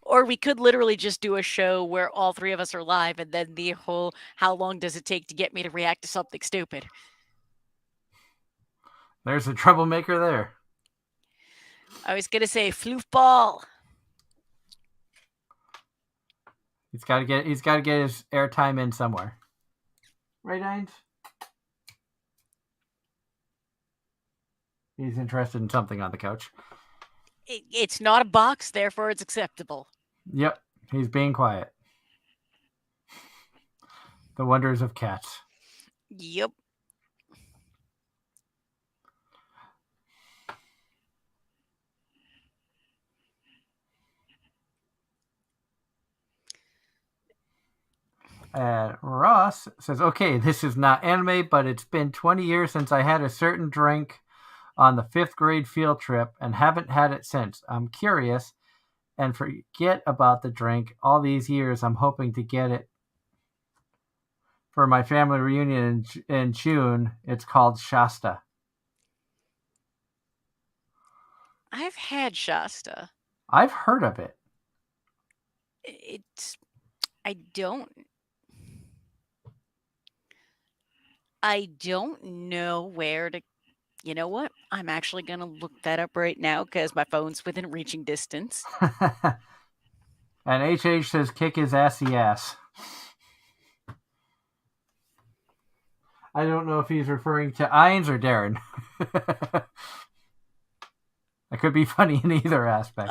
Or we could literally just do a show where all three of us are live, and then the whole how long does it take to get me to react to something stupid? There's a troublemaker there. I was gonna say floofball. He's got to get his airtime in somewhere. Right, Ainz? He's interested in something on the couch. It's not a box, therefore it's acceptable. Yep, he's being quiet. The wonders of cats. Yep. Ross says, okay, this is not anime, but it's been 20 years since I had a certain drink on the 5th grade field trip and haven't had it since. I'm curious and forget about the drink. All these years, I'm hoping to get it for my family reunion in June. It's called Shasta. I've had Shasta. I've heard of it. I don't know where to. You know what? I'm actually going to look that up right now because my phone's within reaching distance. And HH says, kick his assy ass. I don't know if he's referring to Ainz or Darren. It could be funny in either aspect.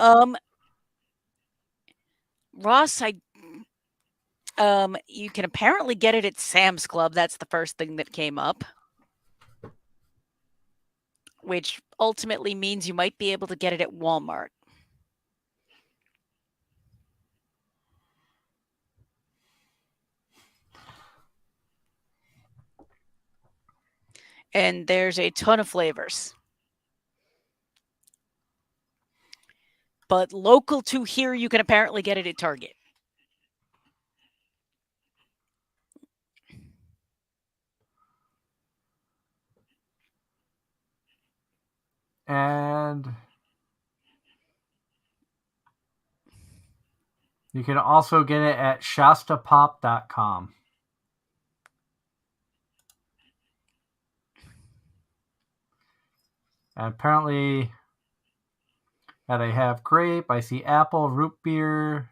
Ross, you can apparently get it at Sam's Club. That's the first thing that came up. Which ultimately means you might be able to get it at Walmart. And there's a ton of flavors. But local to here, you can apparently get it at Target. And You can also get it at shastapop.com. And apparently, they have grape. I see apple, root beer,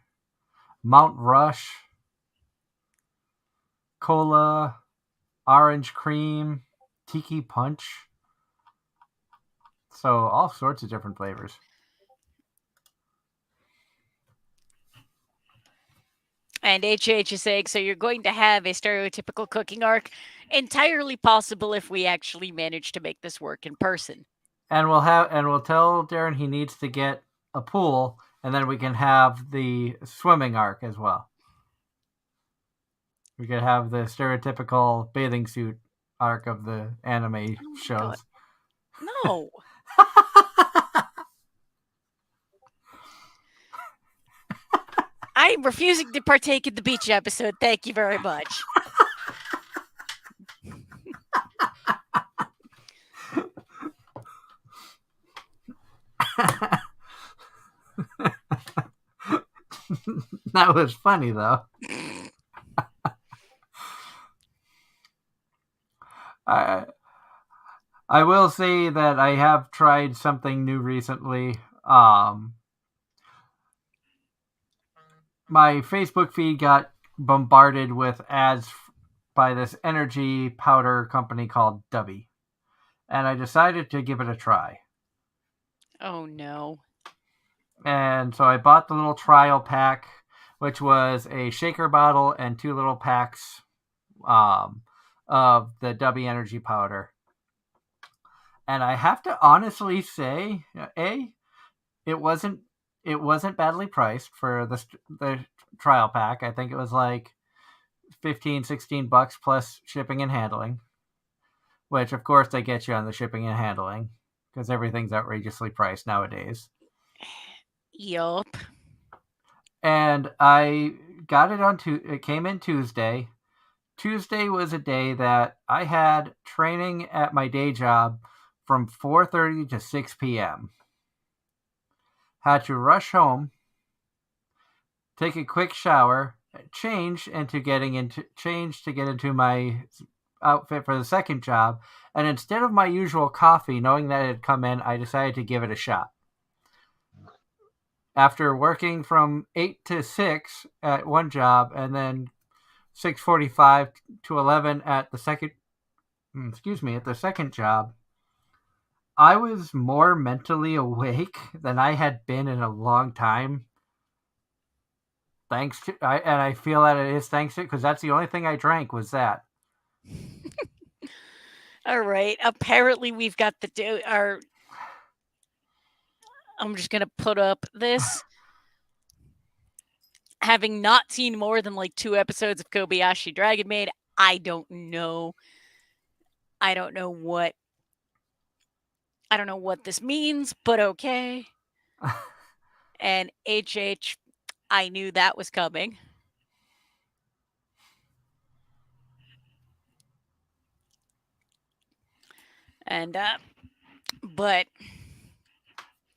Mount Rush, cola, orange cream, tiki punch. So all sorts of different flavors. And HH is saying, so you're going to have a stereotypical cooking arc. Entirely possible if we actually manage to make this work in person. And we'll tell Darren he needs to get a pool, and then we can have the swimming arc as well. We could have the stereotypical bathing suit arc of the anime shows. God. No. I'm refusing to partake in the beach episode. Thank you very much. That was funny, though. I will say that I have tried something new recently. My Facebook feed got bombarded with ads by this energy powder company called Dubby, and I decided to give it a try. Oh, no. And so I bought the little trial pack, which was a shaker bottle and 2 little packs of the Dubby energy powder. And I have to honestly say, it wasn't badly priced for the trial pack. I think it was like $15-$16 plus shipping and handling, which of course they get you on the shipping and handling because everything's outrageously priced nowadays. Yup. And I got it it came in Tuesday. Tuesday was a day that I had training at my day job from 4:30 to 6 p.m. Had to rush home, take a quick shower, change to get into my outfit for the second job, and instead of my usual coffee, knowing that it had come in, I decided to give it a shot. After working from 8 to 6 at one job and then 6:45 to 11 at the second job, I was more mentally awake than I had been in a long time. And I feel that it is thanks to it, because that's the only thing I drank was that. All right. Apparently, we've got our. I'm just gonna put up this. Having not seen more than like 2 episodes of Kobayashi Dragon Maid, I don't know. I don't know what this means, but okay. And HH, I knew that was coming. And but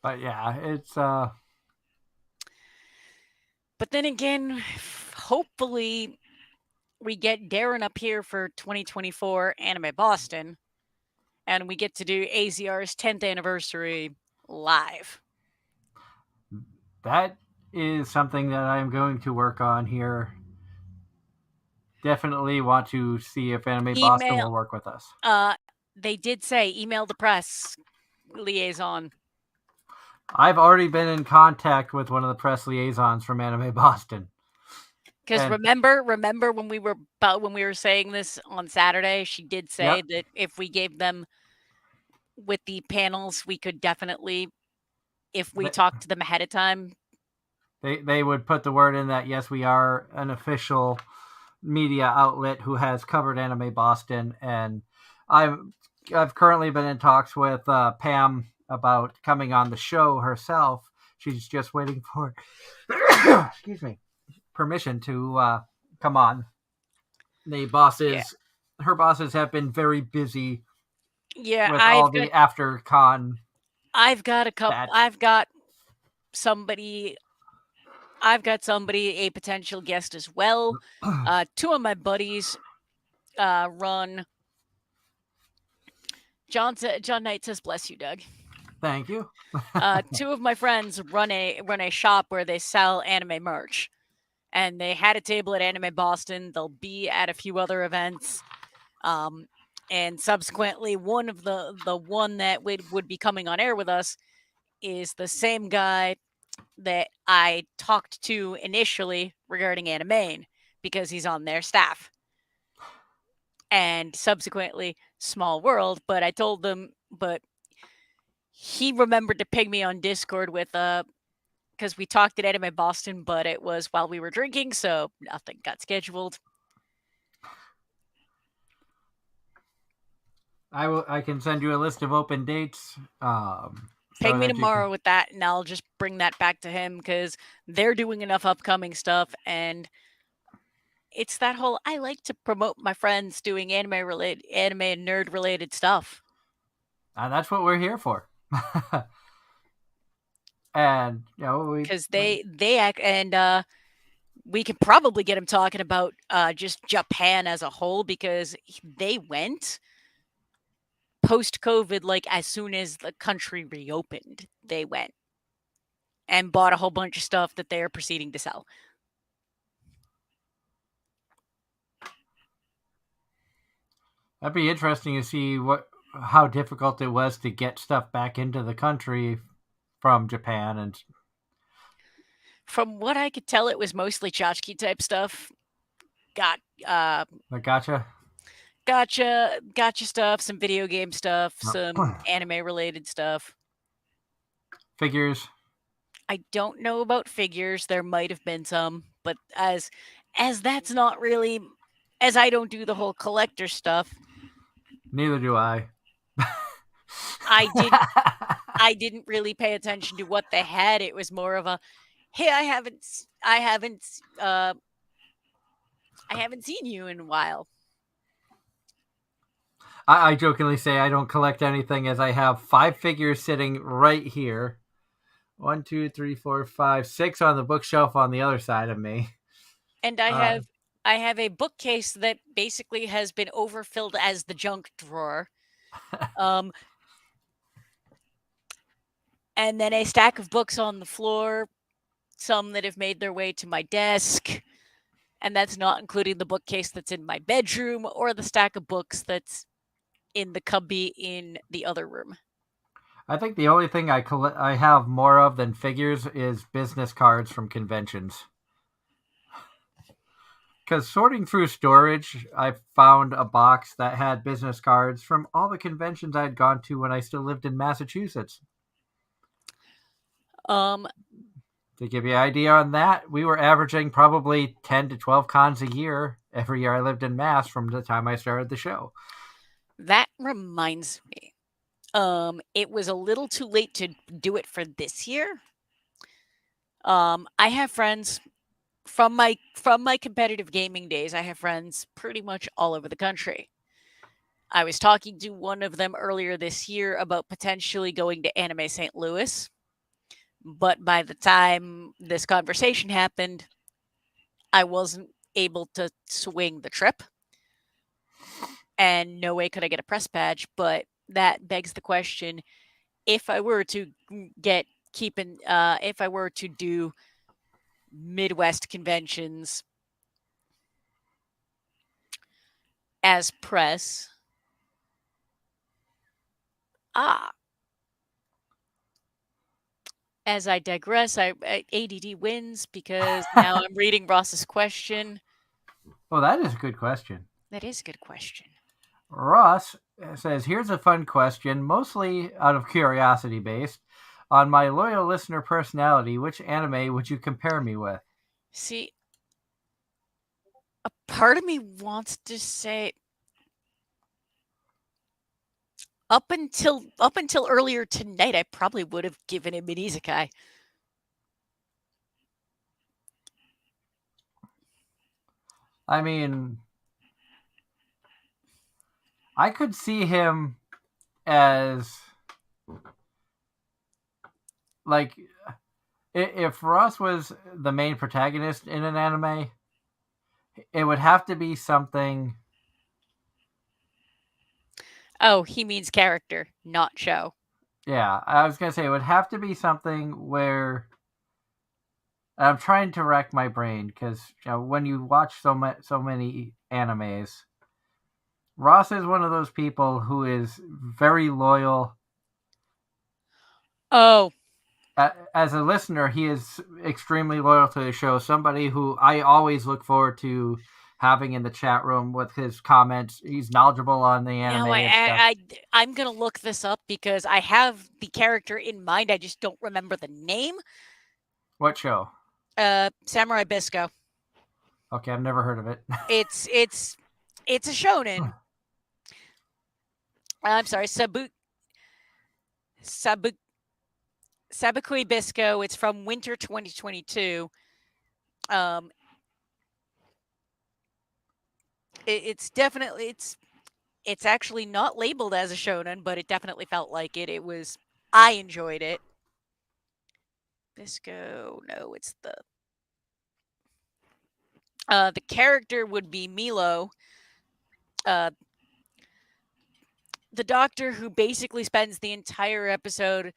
yeah, it's But then again, hopefully we get Darren up here for 2024 Anime Boston, and we get to do AZR's 10th anniversary live. That is something that I'm going to work on here. Definitely want to see if Anime Boston will work with us. They did say email the press liaison. I've already been in contact with one of the press liaisons from Anime Boston. Because remember when we were saying this on Saturday, she did say that if we gave them with the panels, we could definitely, if we talked to them ahead of time, they would put the word in that yes, we are an official media outlet who has covered Anime Boston, and I've currently been in talks with Pam about coming on the show herself. She's just waiting for excuse me, permission to come on. The bosses, her bosses have been very busy. Yeah, with all the after con. I've got somebody. I've got somebody, a potential guest as well. Two of my buddies run. John Knight says, "Bless you, Doug." Thank you. Two of my friends run a shop where they sell anime merch, and they had a table at Anime Boston. They'll be at a few other events, and subsequently, one of the one that would be coming on air with us is the same guy that I talked to initially regarding Anime-Zing because he's on their staff. And subsequently, Small World, but I told them, but he remembered to ping me on Discord with because we talked at Anime Boston, but it was while we were drinking, so nothing got scheduled. I can send you a list of open dates. Ping me tomorrow with that, and I'll just bring that back to him because they're doing enough upcoming stuff, and it's that whole I like to promote my friends doing anime and nerd related stuff. That's what we're here for. And because they act, and we could probably get him talking about just Japan as a whole because they went post COVID, like as soon as the country reopened, they went and bought a whole bunch of stuff that they are proceeding to sell. That'd be interesting to see how difficult it was to get stuff back into the country from Japan. And from what I could tell, it was mostly tchotchke type stuff. Gotcha stuff, some video game stuff, some anime related stuff. Figures. I don't know about figures. There might have been some, but as that's not really, as I don't do the whole collector stuff. Neither do I. I didn't really pay attention to what they had. It was more of a, hey, I haven't seen you in a while. I jokingly say I don't collect anything as I have 5 figures sitting right here. 1, 2, 3, 4, 5, 6 on the bookshelf on the other side of me. And I have a bookcase that basically has been overfilled as the junk drawer. And then a stack of books on the floor, some that have made their way to my desk. And that's not including the bookcase that's in my bedroom or the stack of books that's in the cubby in the other room. I think the only thing I have more of than figures is business cards from conventions. Because sorting through storage, I found a box that had business cards from all the conventions I'd gone to when I still lived in Massachusetts. To give you an idea on that, we were averaging probably 10 to 12 cons a year every year I lived in Mass from the time I started the show. That reminds me. It was a little too late to do it for this year. I have friends from my competitive gaming days. I have friends pretty much all over the country. I was talking to one of them earlier this year about potentially going to Anime St. Louis. But by the time this conversation happened, I wasn't able to swing the trip. And no way could I get a press badge. But that begs the question, if I were to if I were to do Midwest conventions as press, as I digress, ADD wins because now I'm reading Ross's question. Oh, that is a good question. That is a good question. Ross says, here's a fun question, mostly out of curiosity based. On my loyal listener personality, which anime would you compare me with? See, a part of me wants to say up until earlier tonight, I probably would have given him an isekai. I mean, I could see him as like If Ross was the main protagonist in an anime, it would have to be something. Oh, he means character, not show. Yeah, I was gonna say it would have to be something where I'm trying to rack my brain because when you watch so many animes, Ross is one of those people who is very loyal. Oh, As a listener, he is extremely loyal to the show. Somebody who I always look forward to having in the chat room with his comments. He's knowledgeable on the anime no, and stuff. I'm gonna look this up because I have the character in mind. I just don't remember the name. What show? Samurai Bisco. Okay, I've never heard of it. It's a shonen. I'm sorry, Sabu Sabakui Bisco. It's from winter 2022. Um, it's definitely it's actually not labeled as a shonen, but it definitely felt like it. I enjoyed it. Bisco, no, it's the character would be Milo, uh, the doctor who basically spends the entire episode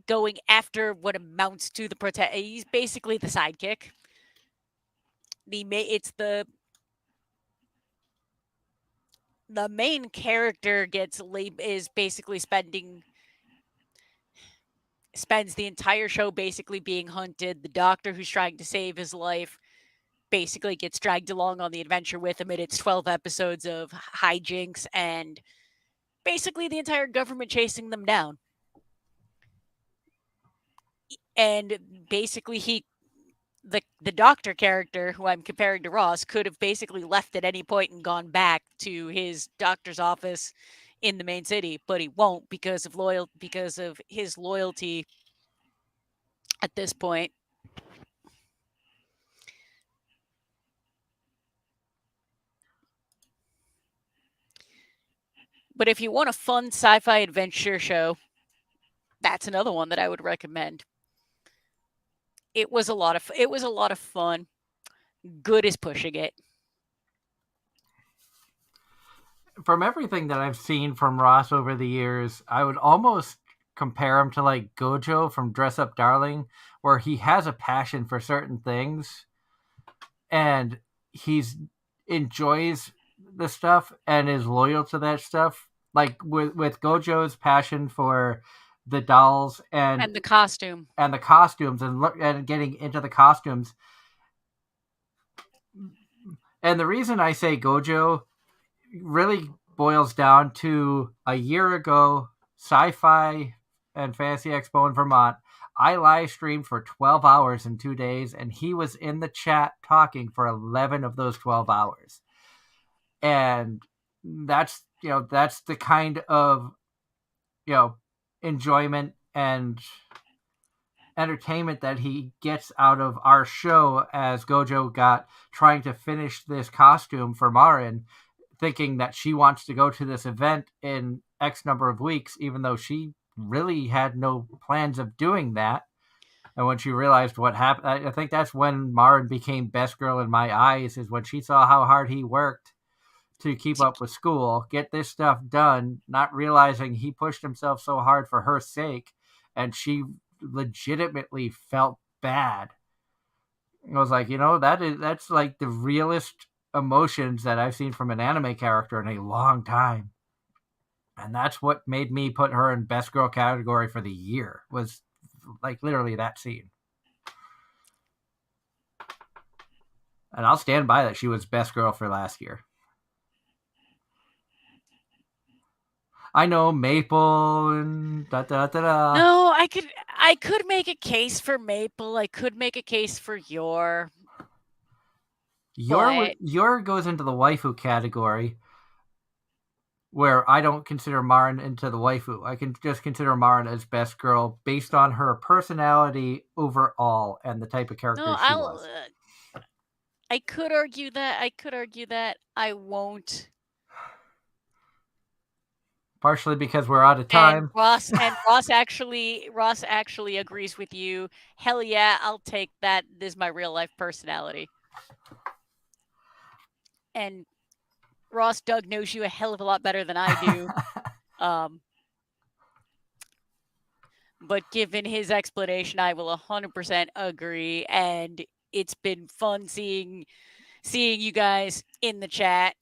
going after what amounts to the protect. He's basically the sidekick. It's the main character is basically spends the entire show basically being hunted. The doctor who's trying to save his life basically gets dragged along on the adventure with him, and it's 12 episodes of hijinks and basically the entire government chasing them down. And basically the doctor character who I'm comparing to Ross could have basically left at any point and gone back to his doctor's office in the main city, but he won't because of his loyalty at this point. But if you want a fun sci-fi adventure show, that's another one that I would recommend. It was a lot of fun. Good is pushing it. From everything that I've seen from Ross over the years, I would almost compare him to like Gojo from Dress Up Darling, where he has a passion for certain things and he's enjoys the stuff and is loyal to that stuff. Like with Gojo's passion for the dolls And the costume. and the costumes and getting into the costumes. And the reason I say Gojo really boils down to a year ago, Sci-Fi and Fantasy Expo in Vermont. I live streamed for 12 hours in 2 days, and he was in the chat talking for 11 of those 12 hours. And that's the kind of enjoyment and entertainment that he gets out of our show, as Gojo got trying to finish this costume for Marin, thinking that she wants to go to this event in X number of weeks, even though she really had no plans of doing that. And when she realized what happened, I think that's when Marin became best girl in my eyes, is when she saw how hard he worked to keep up with school, get this stuff done, not realizing he pushed himself so hard for her sake, and she legitimately felt bad. I was like, that's like the realest emotions that I've seen from an anime character in a long time. And that's what made me put her in best girl category for the year, was like literally that scene. And I'll stand by that she was best girl for last year. I know Maple and da da da da. No, I could make a case for Maple. I could make a case for Yor. Yor goes into the waifu category, where I don't consider Marin into the waifu. I can just consider Marin as best girl based on her personality overall and the type of character she was. I could argue that. I won't. partially because we're out of And time. Ross actually agrees with you. Hell yeah, I'll take that. This is my real life personality. And Ross, Doug knows you a hell of a lot better than I do. But given his explanation, I will 100% agree. And it's been fun seeing you guys in the chat.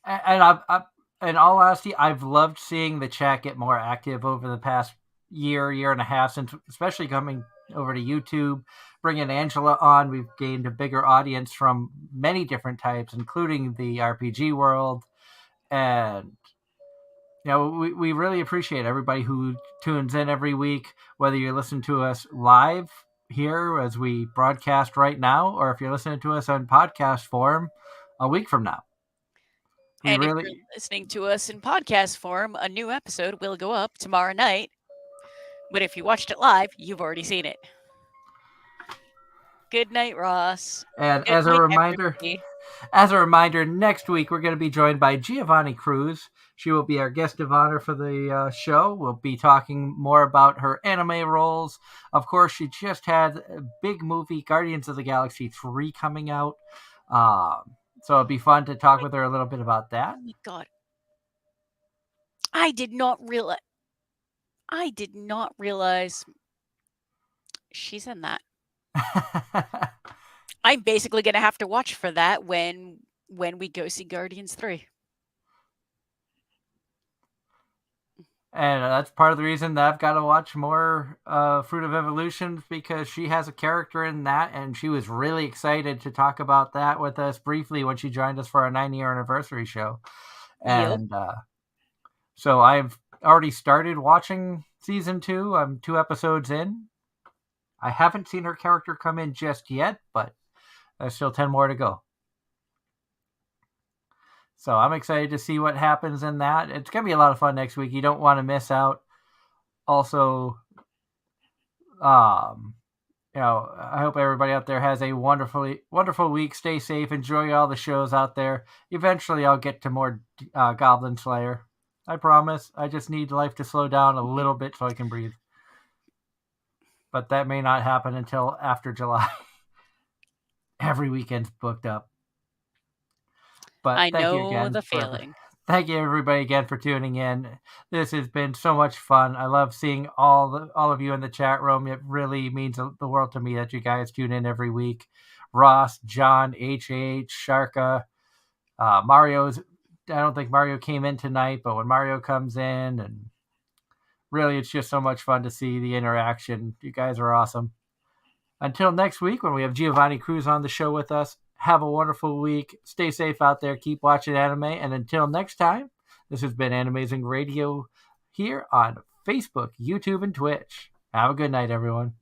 And I've in all honesty, I've loved seeing the chat get more active over the past year and a half, since especially coming over to YouTube, bringing Angela on. We've gained a bigger audience from many different types, including the RPG world. And we really appreciate everybody who tunes in every week, whether you listen to us live here as we broadcast right now, or if you're listening to us on podcast form a week from now. If you're listening to us in podcast form, a new episode will go up tomorrow night. But if you watched it live, you've already seen it. Good night, Ross. And Good as a night, reminder, everybody. next week we're going to be joined by Giovanni Cruz. She will be our guest of honor for the show. We'll be talking more about her anime roles. Of course, she just had a big movie, Guardians of the Galaxy 3, coming out. So it'll be fun to talk with her a little bit about that. Oh my god. I did not realize she's in that. I'm basically going to have to watch for that when we go see Guardians 3. And that's part of the reason that I've got to watch more Fruit of Evolution, because she has a character in that, and she was really excited to talk about that with us briefly when she joined us for our 9-year anniversary show. And so I've already started watching season 2. I'm 2 episodes in. I haven't seen her character come in just yet, but there's still 10 more to go. So I'm excited to see what happens in that. It's going to be a lot of fun next week. You don't want to miss out. Also, I hope everybody out there has a wonderful week. Stay safe. Enjoy all the shows out there. Eventually, I'll get to more Goblin Slayer. I promise. I just need life to slow down a little bit so I can breathe. But that may not happen until after July. Every weekend's booked up. But I know the feeling. Thank you, everybody, again for tuning in. This has been so much fun. I love seeing all of you in the chat room. It really means the world to me that you guys tune in every week. Ross, John, HH, Sharka, Mario's. I don't think Mario came in tonight, but when Mario comes in, and really, it's just so much fun to see the interaction. You guys are awesome. Until next week, when we have Giovanni Cruz on the show with us, have a wonderful week. Stay safe out there. Keep watching anime. And until next time, this has been Anime-Zing Radio here on Facebook, YouTube, and Twitch. Have a good night, everyone.